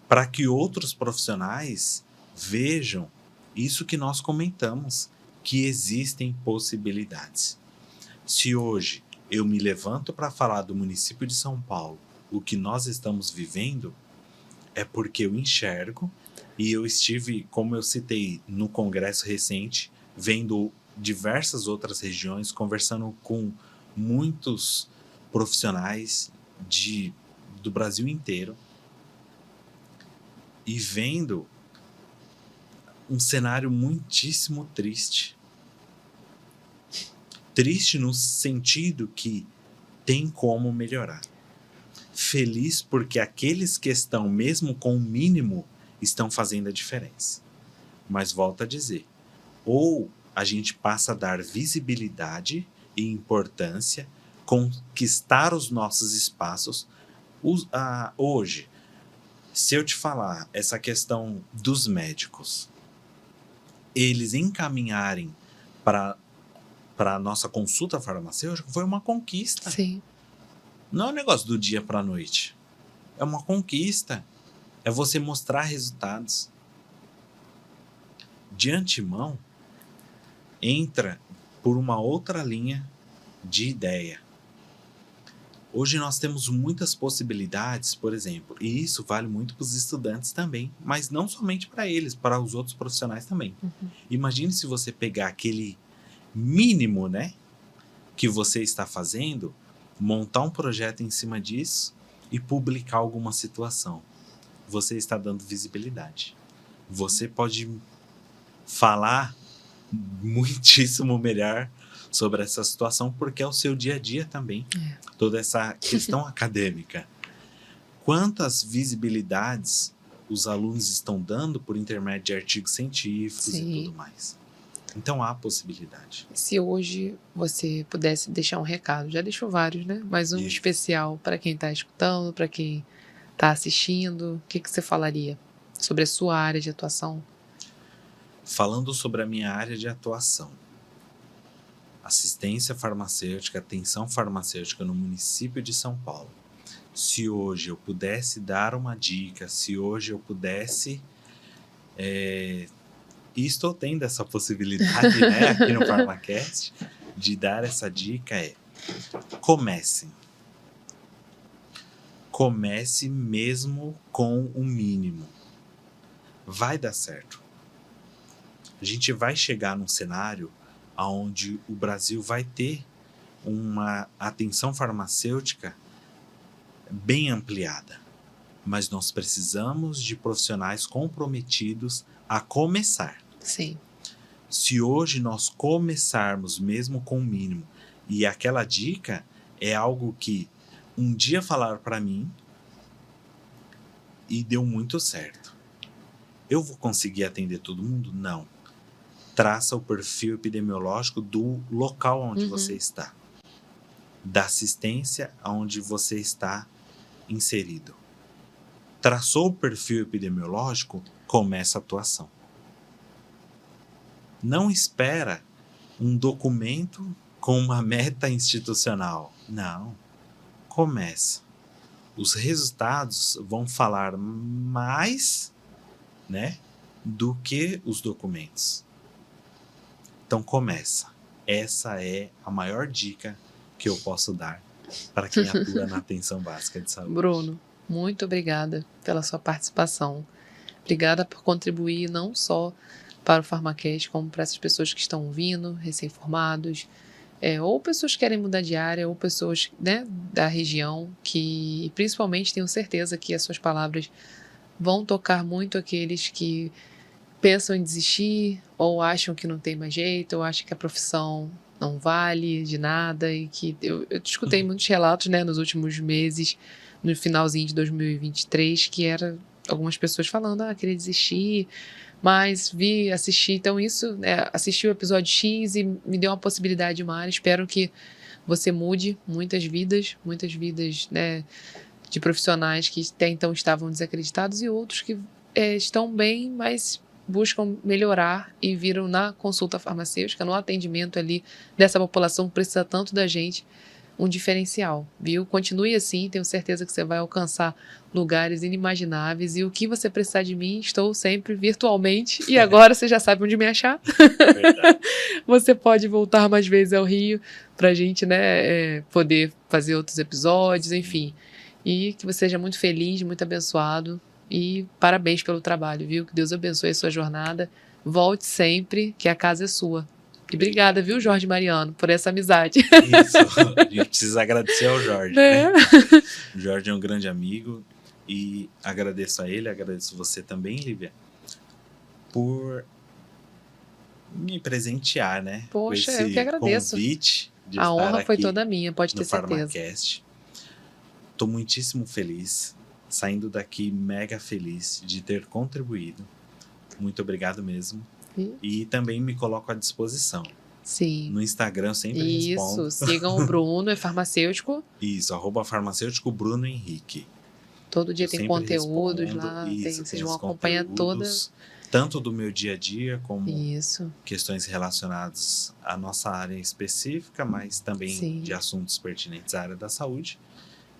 Speaker 2: Para que outros profissionais vejam isso que nós comentamos, que existem possibilidades. Se hoje eu me levanto para falar do município de São Paulo, o que nós estamos vivendo, é porque eu enxergo, e eu estive, como eu citei, no congresso recente, vendo diversas outras regiões, conversando com muitos profissionais do Brasil inteiro, e vendo um cenário muitíssimo triste. Triste no sentido que tem como melhorar. Feliz porque aqueles que estão, mesmo com o mínimo, estão fazendo a diferença. Mas volto a dizer, ou a gente passa a dar visibilidade e importância, conquistar os nossos espaços. Hoje, se eu te falar essa questão dos médicos, eles encaminharem para a nossa consulta farmacêutica, foi uma conquista.
Speaker 1: Sim.
Speaker 2: Não é um negócio do dia para a noite. É uma conquista. É você mostrar resultados. De antemão, entra por uma outra linha de ideia. Hoje nós temos muitas possibilidades, por exemplo, e isso vale muito para os estudantes também, mas não somente para eles, para os outros profissionais também. Imagine se você pegar aquele mínimo, né, que você está fazendo, montar um projeto em cima disso e publicar alguma situação. Você está dando visibilidade. Você pode falar muitíssimo melhor sobre essa situação, porque é o seu dia a dia também. Toda essa questão acadêmica. Quantas visibilidades os alunos estão dando por intermédio de artigos científicos e tudo mais. Então há possibilidade.
Speaker 1: Se hoje você pudesse deixar um recado, já deixou vários, né? Mas um especial para quem está escutando, para quem está assistindo, o que você falaria sobre a sua área de atuação?
Speaker 2: Falando sobre a minha área de atuação, assistência farmacêutica, atenção farmacêutica no município de São Paulo. Se hoje eu pudesse dar uma dica, se hoje eu pudesse... E estou tendo essa possibilidade, né, aqui no PharmaCast, de dar essa dica comecem. Comece mesmo com o mínimo. Vai dar certo. A gente vai chegar num cenário onde o Brasil vai ter uma atenção farmacêutica bem ampliada. Mas nós precisamos de profissionais comprometidos a começar.
Speaker 1: Sim.
Speaker 2: Se hoje nós começarmos mesmo com o mínimo, e aquela dica é algo que um dia falaram para mim e deu muito certo. Eu vou conseguir atender todo mundo? Não. Traça o perfil epidemiológico do local onde você está, da assistência onde você está inserido. Traçou o perfil epidemiológico, começa a atuação. Não espera um documento com uma meta institucional. Não. Começa. Os resultados vão falar mais, né, do que os documentos. Então começa. Essa é a maior dica que eu posso dar para quem atua na atenção básica de saúde.
Speaker 1: Bruno, muito obrigada pela sua participação. Obrigada por contribuir não só para o PharmaCast, como para essas pessoas que estão ouvindo, recém-formados, ou pessoas que querem mudar de área, ou pessoas, né, da região, que principalmente tenho certeza que as suas palavras vão tocar muito aqueles que pensam em desistir, ou acham que não tem mais jeito, ou acham que a profissão não vale de nada, e que eu escutei muitos relatos, né, nos últimos meses, no finalzinho de 2023, que era algumas pessoas falando, queria desistir, mas assisti, então isso, assisti o episódio X e me deu uma possibilidade de uma área. Espero que você mude muitas vidas, né, de profissionais que até então estavam desacreditados e outros que estão bem, mas buscam melhorar e viram na consulta farmacêutica, no atendimento ali dessa população que precisa tanto da gente, um diferencial, viu? Continue assim, tenho certeza que você vai alcançar lugares inimagináveis e o que você precisar de mim, estou sempre virtualmente e agora você já sabe onde me achar.
Speaker 2: Verdade.
Speaker 1: Você pode voltar mais vezes ao Rio pra gente, né, poder fazer outros episódios, enfim. E que você seja muito feliz, muito abençoado e parabéns pelo trabalho, viu? Que Deus abençoe a sua jornada. Volte sempre, que a casa é sua. E obrigada, viu, Jorge Mariano, por essa amizade.
Speaker 2: Isso, a gente precisa agradecer ao Jorge, né? O Jorge é um grande amigo e agradeço a ele, agradeço você também, Lívia, por me presentear, né?
Speaker 1: Poxa,
Speaker 2: com esse
Speaker 1: eu que agradeço.
Speaker 2: convite de
Speaker 1: A
Speaker 2: estar
Speaker 1: honra foi
Speaker 2: aqui
Speaker 1: toda minha, pode
Speaker 2: no
Speaker 1: ter certeza.
Speaker 2: PharmaCast. Tô muitíssimo feliz, saindo daqui mega feliz de ter contribuído. Muito obrigado mesmo. E também me coloco à disposição.
Speaker 1: Sim.
Speaker 2: No Instagram eu sempre respondo.
Speaker 1: Isso, sigam o Bruno, é farmacêutico.
Speaker 2: Isso, @farmacêutico Bruno Henrique.
Speaker 1: Todo dia
Speaker 2: Eu
Speaker 1: tem
Speaker 2: sempre
Speaker 1: conteúdos
Speaker 2: respondo.
Speaker 1: lá,
Speaker 2: Isso,
Speaker 1: vocês
Speaker 2: tem
Speaker 1: vão
Speaker 2: os
Speaker 1: acompanhar toda.
Speaker 2: conteúdos, tanto do meu dia a dia, como
Speaker 1: Isso,
Speaker 2: questões relacionadas à nossa área específica, mas também
Speaker 1: sim.
Speaker 2: de assuntos pertinentes à área da saúde.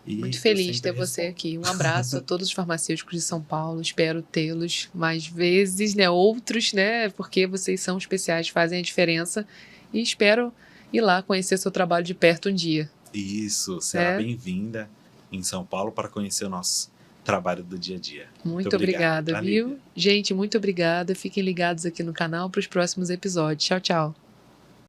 Speaker 2: E
Speaker 1: Muito
Speaker 2: eu
Speaker 1: feliz de
Speaker 2: sempre
Speaker 1: ter você
Speaker 2: respondo.
Speaker 1: aqui. Um abraço a todos os farmacêuticos de São Paulo. Espero tê-los mais vezes, né? Outros, né? Porque vocês são especiais, fazem a diferença. E espero ir lá conhecer seu trabalho de perto um dia.
Speaker 2: Isso, será bem-vinda em São Paulo para conhecer o nosso trabalho do dia a dia.
Speaker 1: Muito obrigada,
Speaker 2: tá,
Speaker 1: viu?
Speaker 2: Lívia?
Speaker 1: Gente, muito obrigada. Fiquem ligados aqui no canal para os próximos episódios. Tchau, tchau.